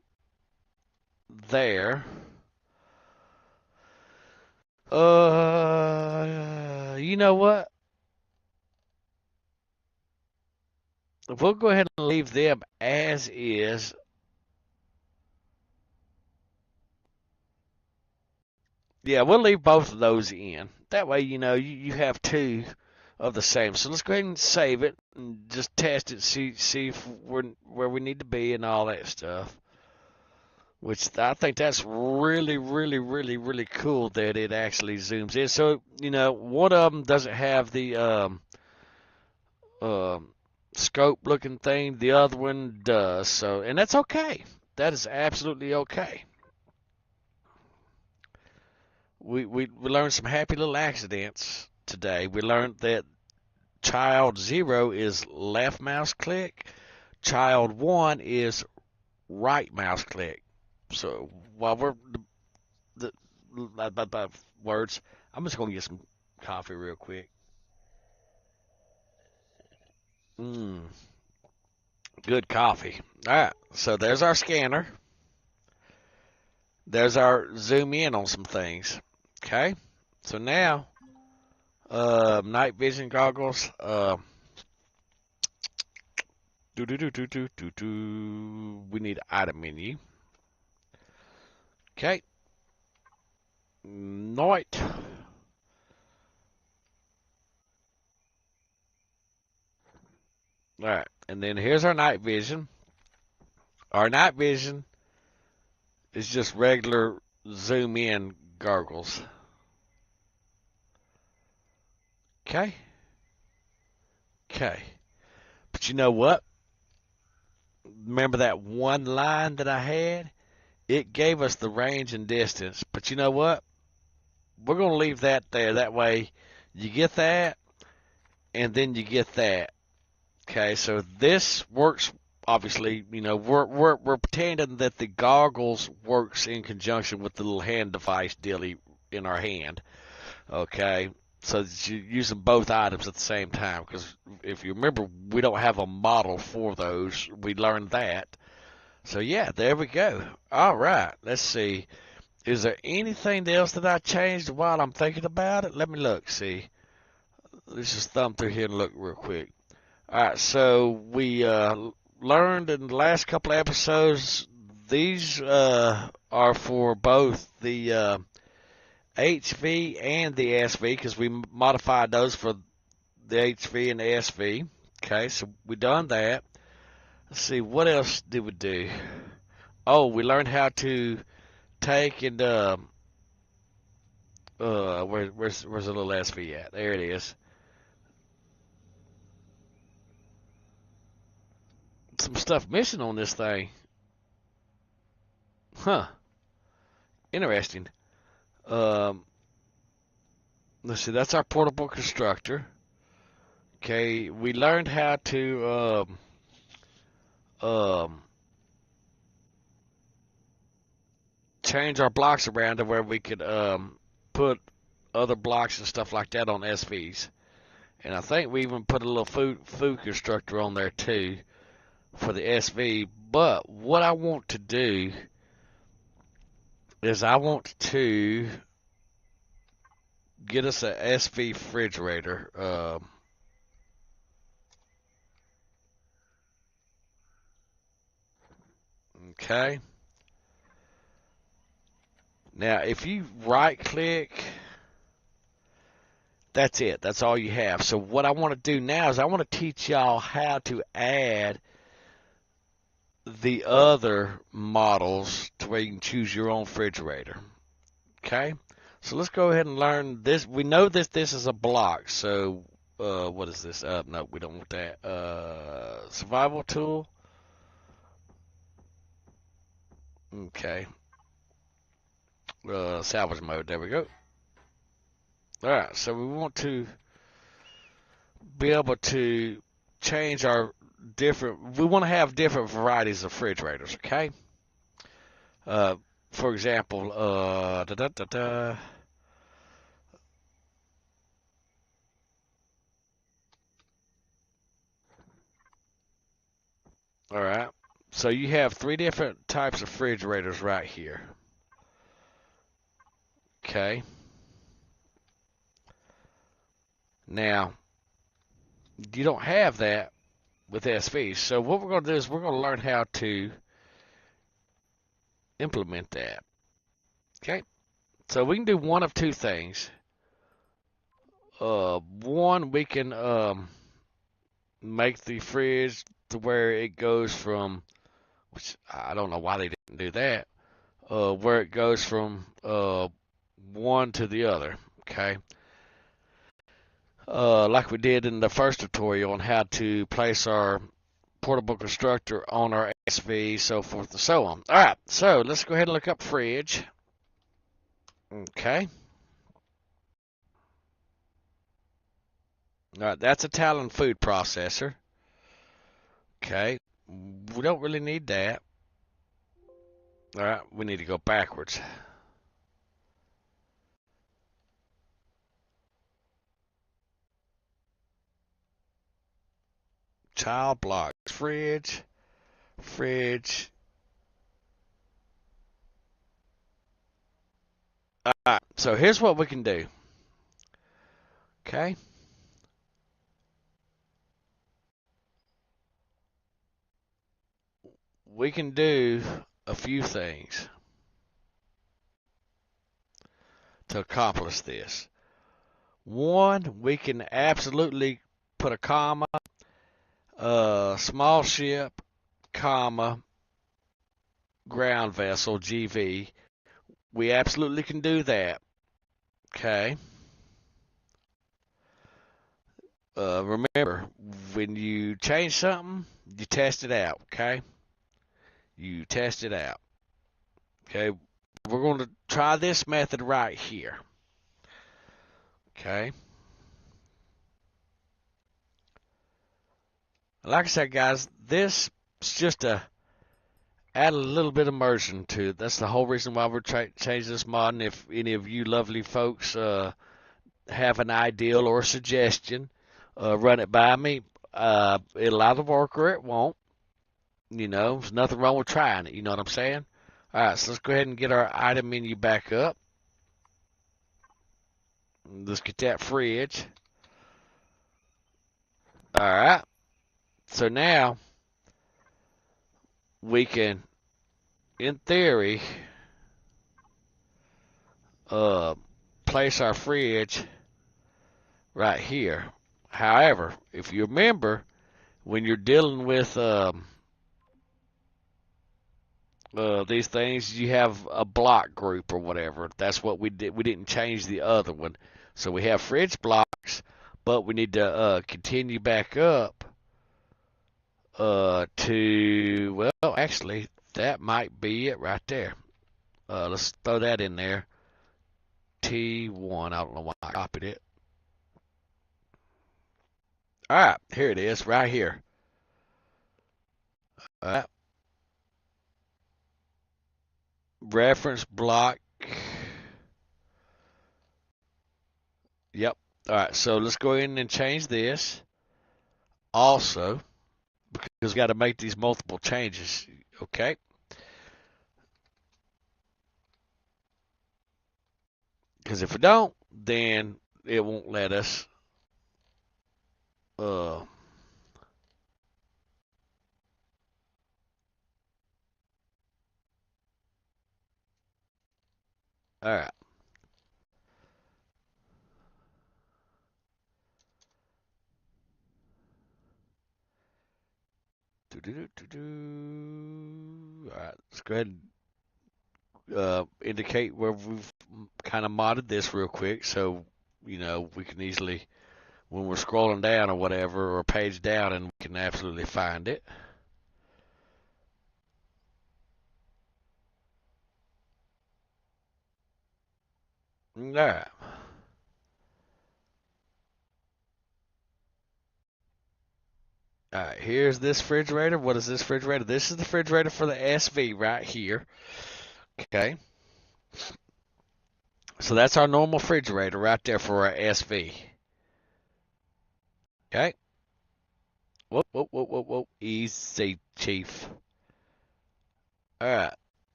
there. You know what? We'll go ahead and leave them as is. Yeah, we'll leave both of those in. That way, you know, you have two of the same. So let's go ahead and save it and just test it, see if we're where we need to be and all that stuff. Which I think that's really, really, really, really cool that it actually zooms in. So, you know, one of them doesn't have the scope looking thing. The other one does. So, and that's okay. That is absolutely okay. We learned some happy little accidents today. We learned that child 0 is left mouse click. Child 1 is right mouse click. So while we're the words, I'm just gonna get some coffee real quick. Good coffee. All right, so there's our scanner. There's our zoom in on some things. Okay, so now night vision goggles. We need item menu. Okay. Night. All right, and then here's our night vision. Our night vision is just regular zoom in goggles. Okay. Okay. But you know what? Remember that one line that I had? It gave us the range and distance. But you know what? We're going to leave that there. That way you get that and then you get that. Okay, so this works. Obviously, you know, we're pretending that the goggles works in conjunction with the little hand device dealy in our hand. Okay, so that you're using both items at the same time. Because if you remember, we don't have a model for those. We learned that. So yeah, there we go. All right, let's see. Is there anything else that I changed while I'm thinking about it? Let me look. See, let's just thumb through here and look real quick. All right, so we learned in the last couple of episodes, these are for both the HV and the SV, because we modified those for the HV and the SV. Okay, so we done that. Let's see, what else did we do? Oh, we learned how to take and where's the little SV at? There it is. Some stuff missing on this thing. Huh. Interesting. Let's see, that's our portable constructor. Okay, we learned how to change our blocks around to where we could put other blocks and stuff like that on SVs. And I think we even put a little food constructor on there too for the SV. But what I want to do is I want to get us a SV refrigerator. Okay. Now, if you right click, that's it. That's all you have. So what I want to do now is I want to teach y'all how to add the other models to where you can choose your own refrigerator. Okay, so let's go ahead and learn this. We know that this is a block, so what is this? No, we don't want that. Survival tool. Okay. Salvage mode. There we go. All right, so we want to be able to change our different. We want to have different varieties of refrigerators. Okay. For example, All right. So you have three different types of refrigerators right here. Okay. Now, you don't have that with SV. So what we're going to do is we're going to learn how to implement that. Okay. So we can do one of two things. One, we can make the fridge to where it goes from, which I don't know why they didn't do that, where it goes from one to the other. Okay. Like we did in the first tutorial on how to place our portable constructor on our SV, so forth and so on. All right, so let's go ahead and look up fridge. Okay. All right, that's a Talon food processor. Okay. We don't really need that. All right, we need to go backwards. Child blocks, fridge. All right, so here's what we can do. Okay. We can do a few things to accomplish this. One, we can absolutely put a comma, small ship, comma, ground vessel, GV. We absolutely can do that. Okay. Remember, when you change something, you test it out. Okay. You test it out. Okay. We're going to try this method right here. Okay. Like I said, guys, this is just to add a little bit of immersion to it. That's the whole reason why we're changing this mod. And if any of you lovely folks have an ideal or a suggestion, run it by me. It'll either work or it won't. You know, there's nothing wrong with trying it. You know what I'm saying? All right, so let's go ahead and get our item menu back up. Let's get that fridge. All right. So now we can, in theory, place our fridge right here. However, if you remember, when you're dealing with these things, you have a block group or whatever. That's what we did. We didn't change the other one. So we have fridge blocks, but we need to continue back up to, well, actually, that might be it right there. Let's throw that in there. T1. I don't know why I copied it. All right, here it is, right here. All right. Reference block. Yep. All right, so let's go in and change this also, because we got to make these multiple changes. Okay. Because if we don't, then it won't let us. All right. All right. Let's go ahead and indicate where we've kind of modded this real quick so, you know, we can easily, when we're scrolling down or whatever, or page down, and we can absolutely find it. All right. All right, here's this refrigerator. What is this refrigerator? This is the refrigerator for the SV right here. Okay. So that's our normal refrigerator right there for our SV. Okay. Whoop, whoop, whoop, whoop, whoop. Easy, Chief. All right.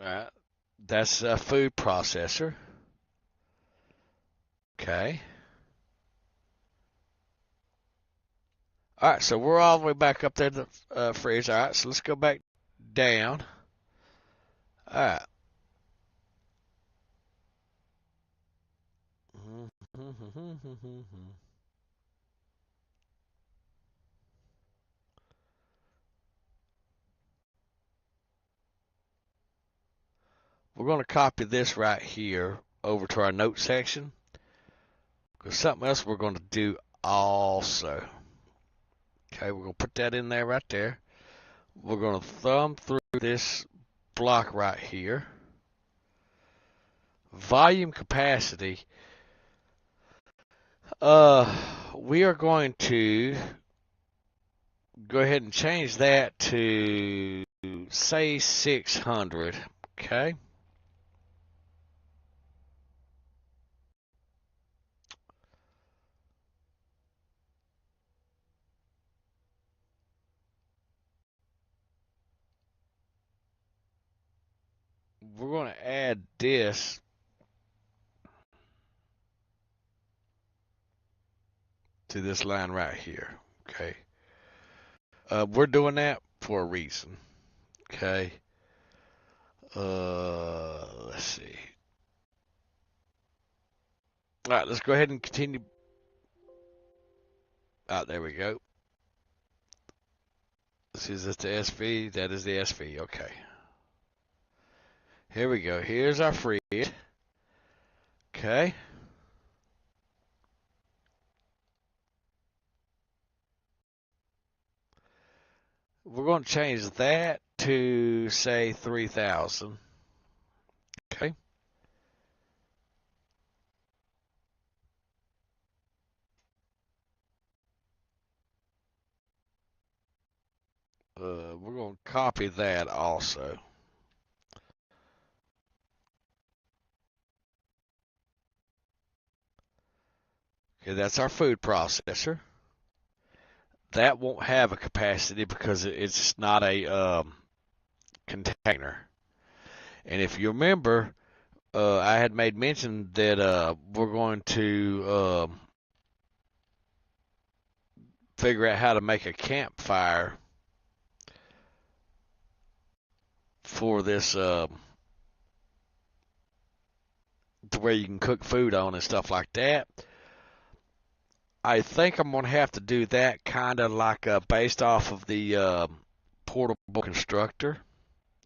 All right. That's a food processor. Okay. All right, so we're all the way back up there to the fridge. All right, so let's go back down. All right. We're going to copy this right here over to our note section, because something else we're going to do also. Okay, we're going to put that in there right there. We're going to thumb through this block right here. Volume capacity. We are going to go ahead and change that to, say, 600. Okay. We're going to add this to this line right here. Okay. We're doing that for a reason. Okay. Let's see. All right, let's go ahead and continue. There we go. This is the SV. That is the SV. Okay. Here we go. Here's our fridge. Okay. We're going to change that to, say, 3,000. Okay. We're going to copy that also. Okay, that's our food processor. That won't have a capacity because it's not a container. And if you remember, I had made mention that we're going to figure out how to make a campfire for this, to where you can cook food on and stuff like that. I think I'm going to have to do that kind of like based off of the portable constructor,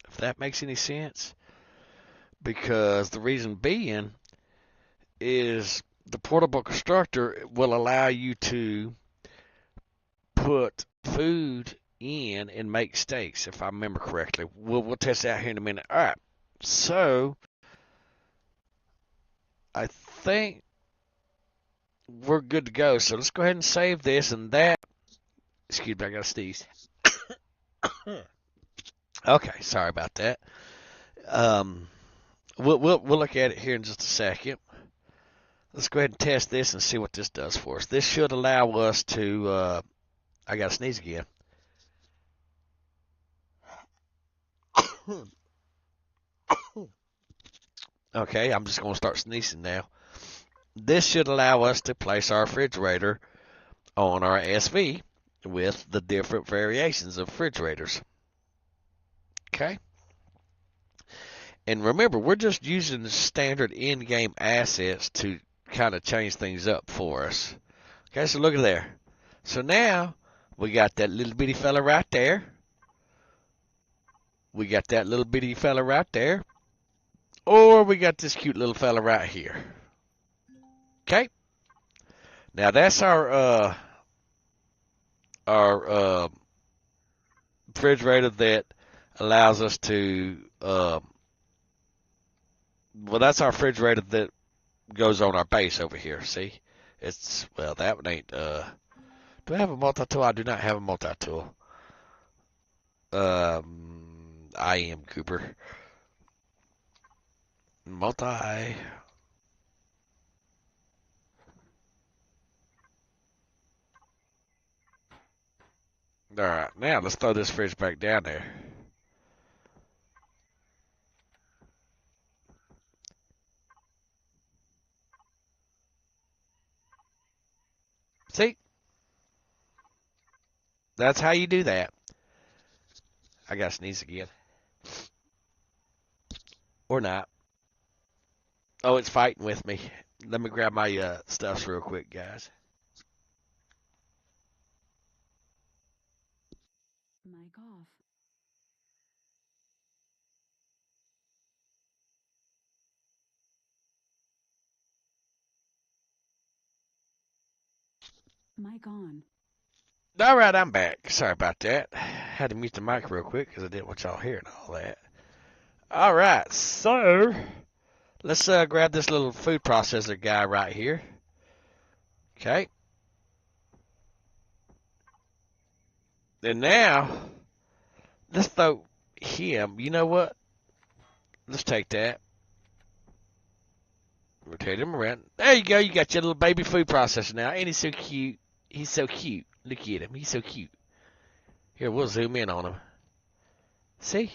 if that makes any sense. Because the reason being is the portable constructor will allow you to put food in and make steaks, if I remember correctly. We'll test that here in a minute. All right. So I think we're good to go. So let's go ahead and save this, and that. Excuse me, I got to sneeze. Okay, sorry about that. We'll look at it here in just a second. Let's go ahead and test this and see what this does for us. This should allow us to. I got to sneeze again. Okay, I'm just going to start sneezing now. This should allow us to place our refrigerator on our SV with the different variations of refrigerators. Okay. And remember, we're just using the standard in-game assets to kind of change things up for us. Okay, so look at there. So now we got that little bitty fella right there. We got that little bitty fella right there. Or we got this cute little fella right here. Okay. Now that's our refrigerator that allows us to well, that's our refrigerator that goes on our base over here. See, it's well, that one ain't. Do I have a multi-tool? I do not have a multi-tool. I am Cooper. Multi. All right, now let's throw this fridge back down there. See, that's how you do that. I gotta sneeze again, or not. Oh, it's fighting with me. Let me grab my stuffs real quick, guys. Mic off. Mic on. All right, I'm back. Sorry about that. Had to mute the mic real quick because I didn't want y'all hearing all that. All right, so let's grab this little food processor guy right here. Okay. And now, let's throw him. You know what? Let's take that. Rotate him around. There you go. You got your little baby food processor now. And he's so cute. He's so cute. Look at him. He's so cute. Here, we'll zoom in on him. See?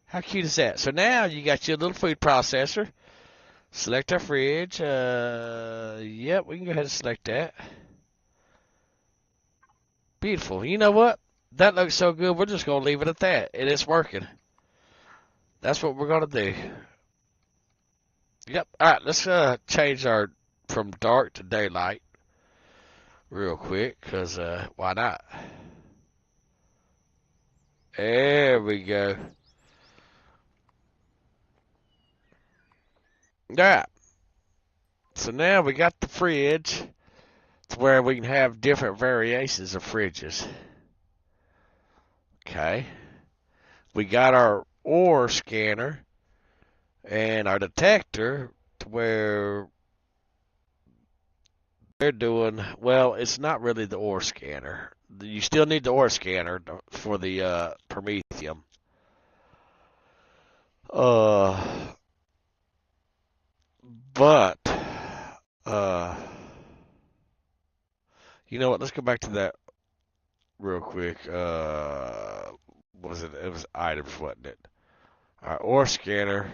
How cute is that? So now you got your little food processor. Select our fridge. Yep, we can go ahead and select that. Beautiful. You know what? That looks so good, we're just going to leave it at that. And it's working. That's what we're going to do. Yep. All right, let's change our from dark to daylight real quick, because why not? There we go. All right. So now we got the fridge to where we can have different variations of fridges. Okay. We got our ore scanner and our detector to where they're doing, well, it's not really the ore scanner. You still need the ore scanner for the Promethium. But you know what? Let's go back to that real quick. What was it? It was items, wasn't it? All right, ore scanner.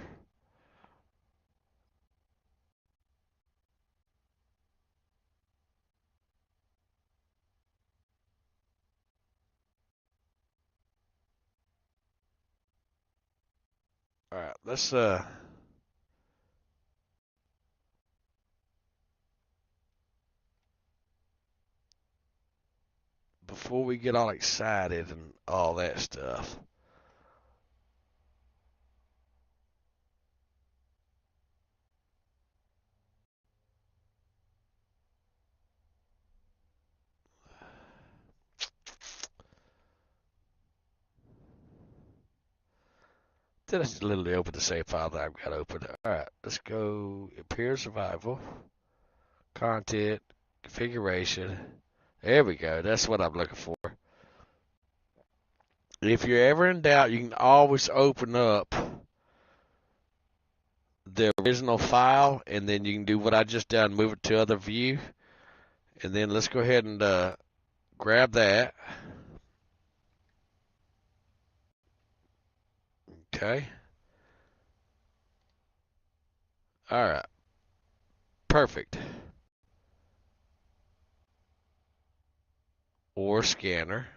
All right, let's before we get all excited and all that stuff. Did I just literally open the same file that I've got open? All right, let's go Imperial Survival, Content, Configuration. There we go. That's what I'm looking for. If you're ever in doubt, you can always open up the original file, and then you can do what I just done, move it to other view, and then let's go ahead and grab that. Okay. All right. Perfect. Or scanner.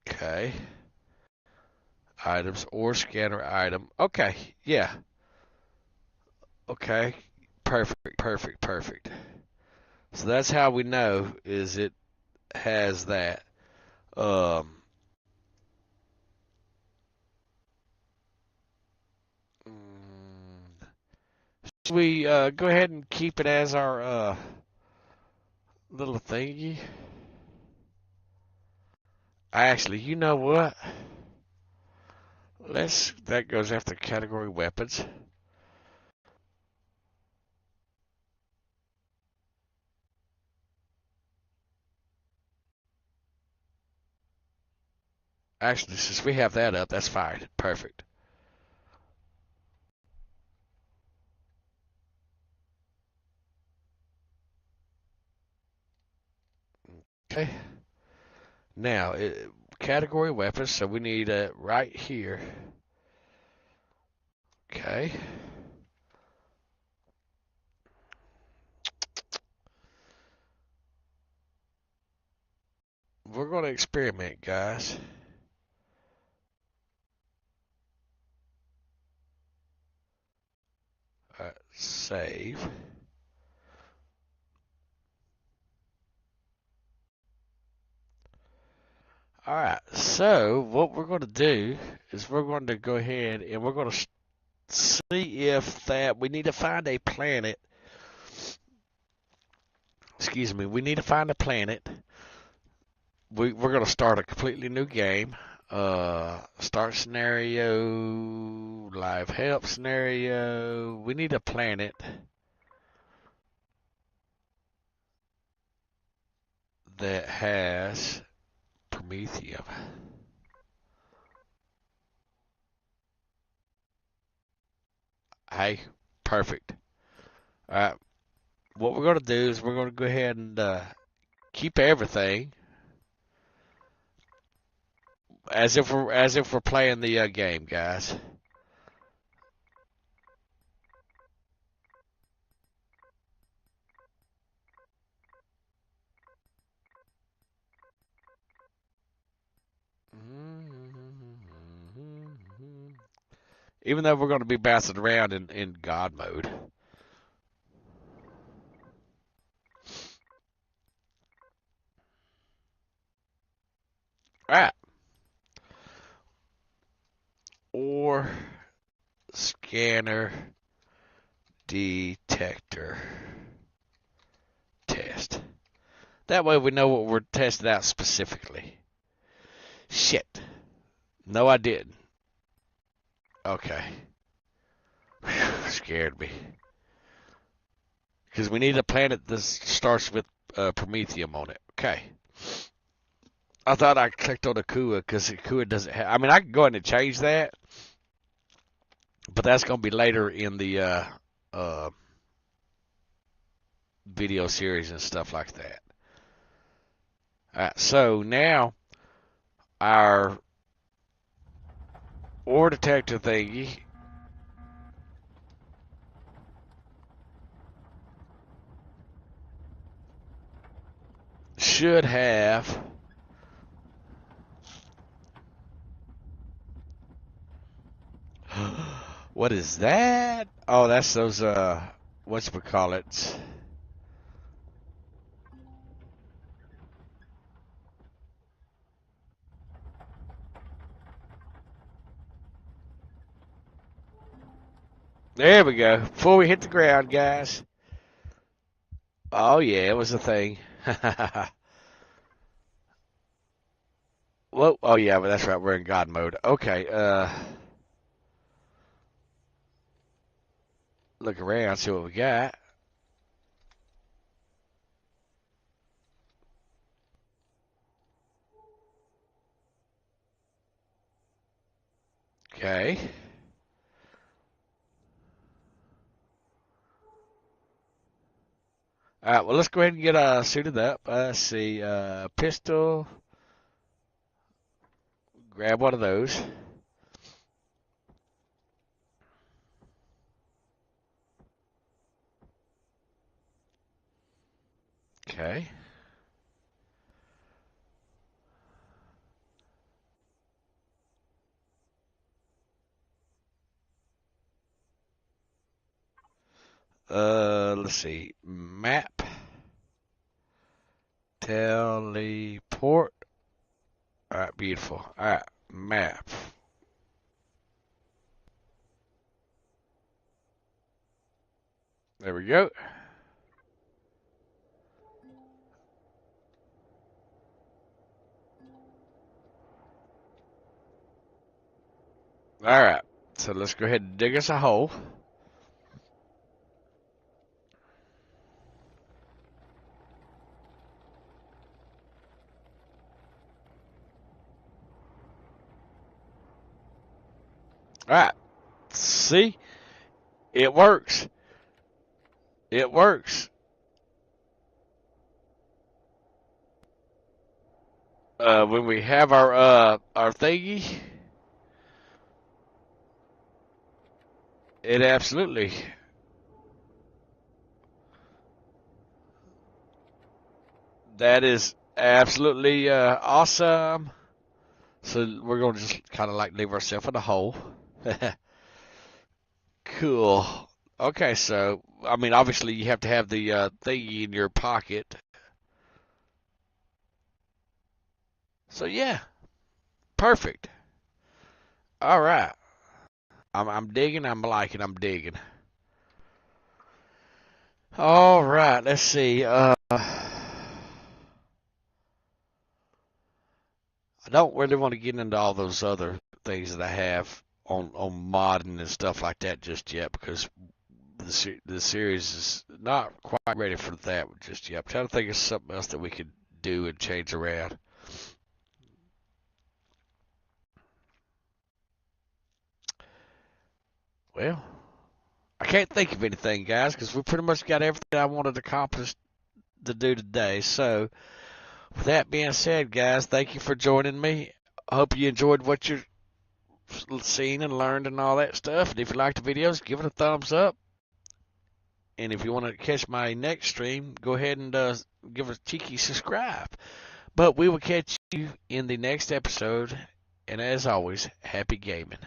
Okay. Items or scanner item. Okay. Yeah. Okay, perfect, perfect, perfect. So that's how we know is it has that. Um, should we go ahead and keep it as our little thingy? Actually, you know what? That goes after category weapons. Actually, since we have that up, that's fine. Perfect. Okay. Now, category weapons, so we need right here. Okay. We're going to experiment, guys. Save. All right. So what we're going to do is we're going to go ahead and we're going to see if that we need to find a planet. Excuse me. We need to find a planet. We're going to start a completely new game. Start scenario, live help scenario. We need a planet that has Prometheum. Hey, perfect. All right. What we're going to do is we're going to go ahead and keep everything as if we're playing the game, guys. Even though we're going to be bouncing around in God mode. All right. Or scanner detector test. That way we know what we're testing out specifically. Shit. No, I didn't. Okay. Whew, scared me. Because we need a planet that starts with Prometheum on it. Okay. I thought I clicked on Akua because Akua doesn't have. I mean, I can go ahead and change that, but that's going to be later in the uh, video series and stuff like that. All right, so now our ore detector thingy should have. What is that? Oh, that's those whatchamacallit. There we go. Before we hit the ground, guys. Oh yeah, it was a thing. Whoa. Oh yeah, but that's right. We're in God mode. Okay. Look around, see what we got. Okay. All right. Well, let's go ahead and get suited up. Let's see. Pistol. Grab one of those. Okay. Let's see. Map. Teleport. Alright, beautiful. Alright, map. There we go. Alright, so let's go ahead and dig us a hole. Alright, see? It works. It works. When we have our thingy, it absolutely. That is absolutely awesome. So we're going to just kind of like leave ourselves in a hole. Cool. Okay, so, I mean, obviously you have to have the thingy in your pocket. So, yeah, perfect. All right. I'm digging, I'm liking, I'm digging. All right, let's see. I don't really want to get into all those other things that I have on modding and stuff like that just yet because the series is not quite ready for that just yet. I'm trying to think of something else that we could do and change around. Well, I can't think of anything, guys, because we pretty much got everything I wanted to accomplish to do today. So, with that being said, guys, thank you for joining me. I hope you enjoyed what you're seen and learned and all that stuff. And if you like the videos, give it a thumbs up. And if you want to catch my next stream, go ahead and give a cheeky subscribe. But we will catch you in the next episode. And as always, happy gaming.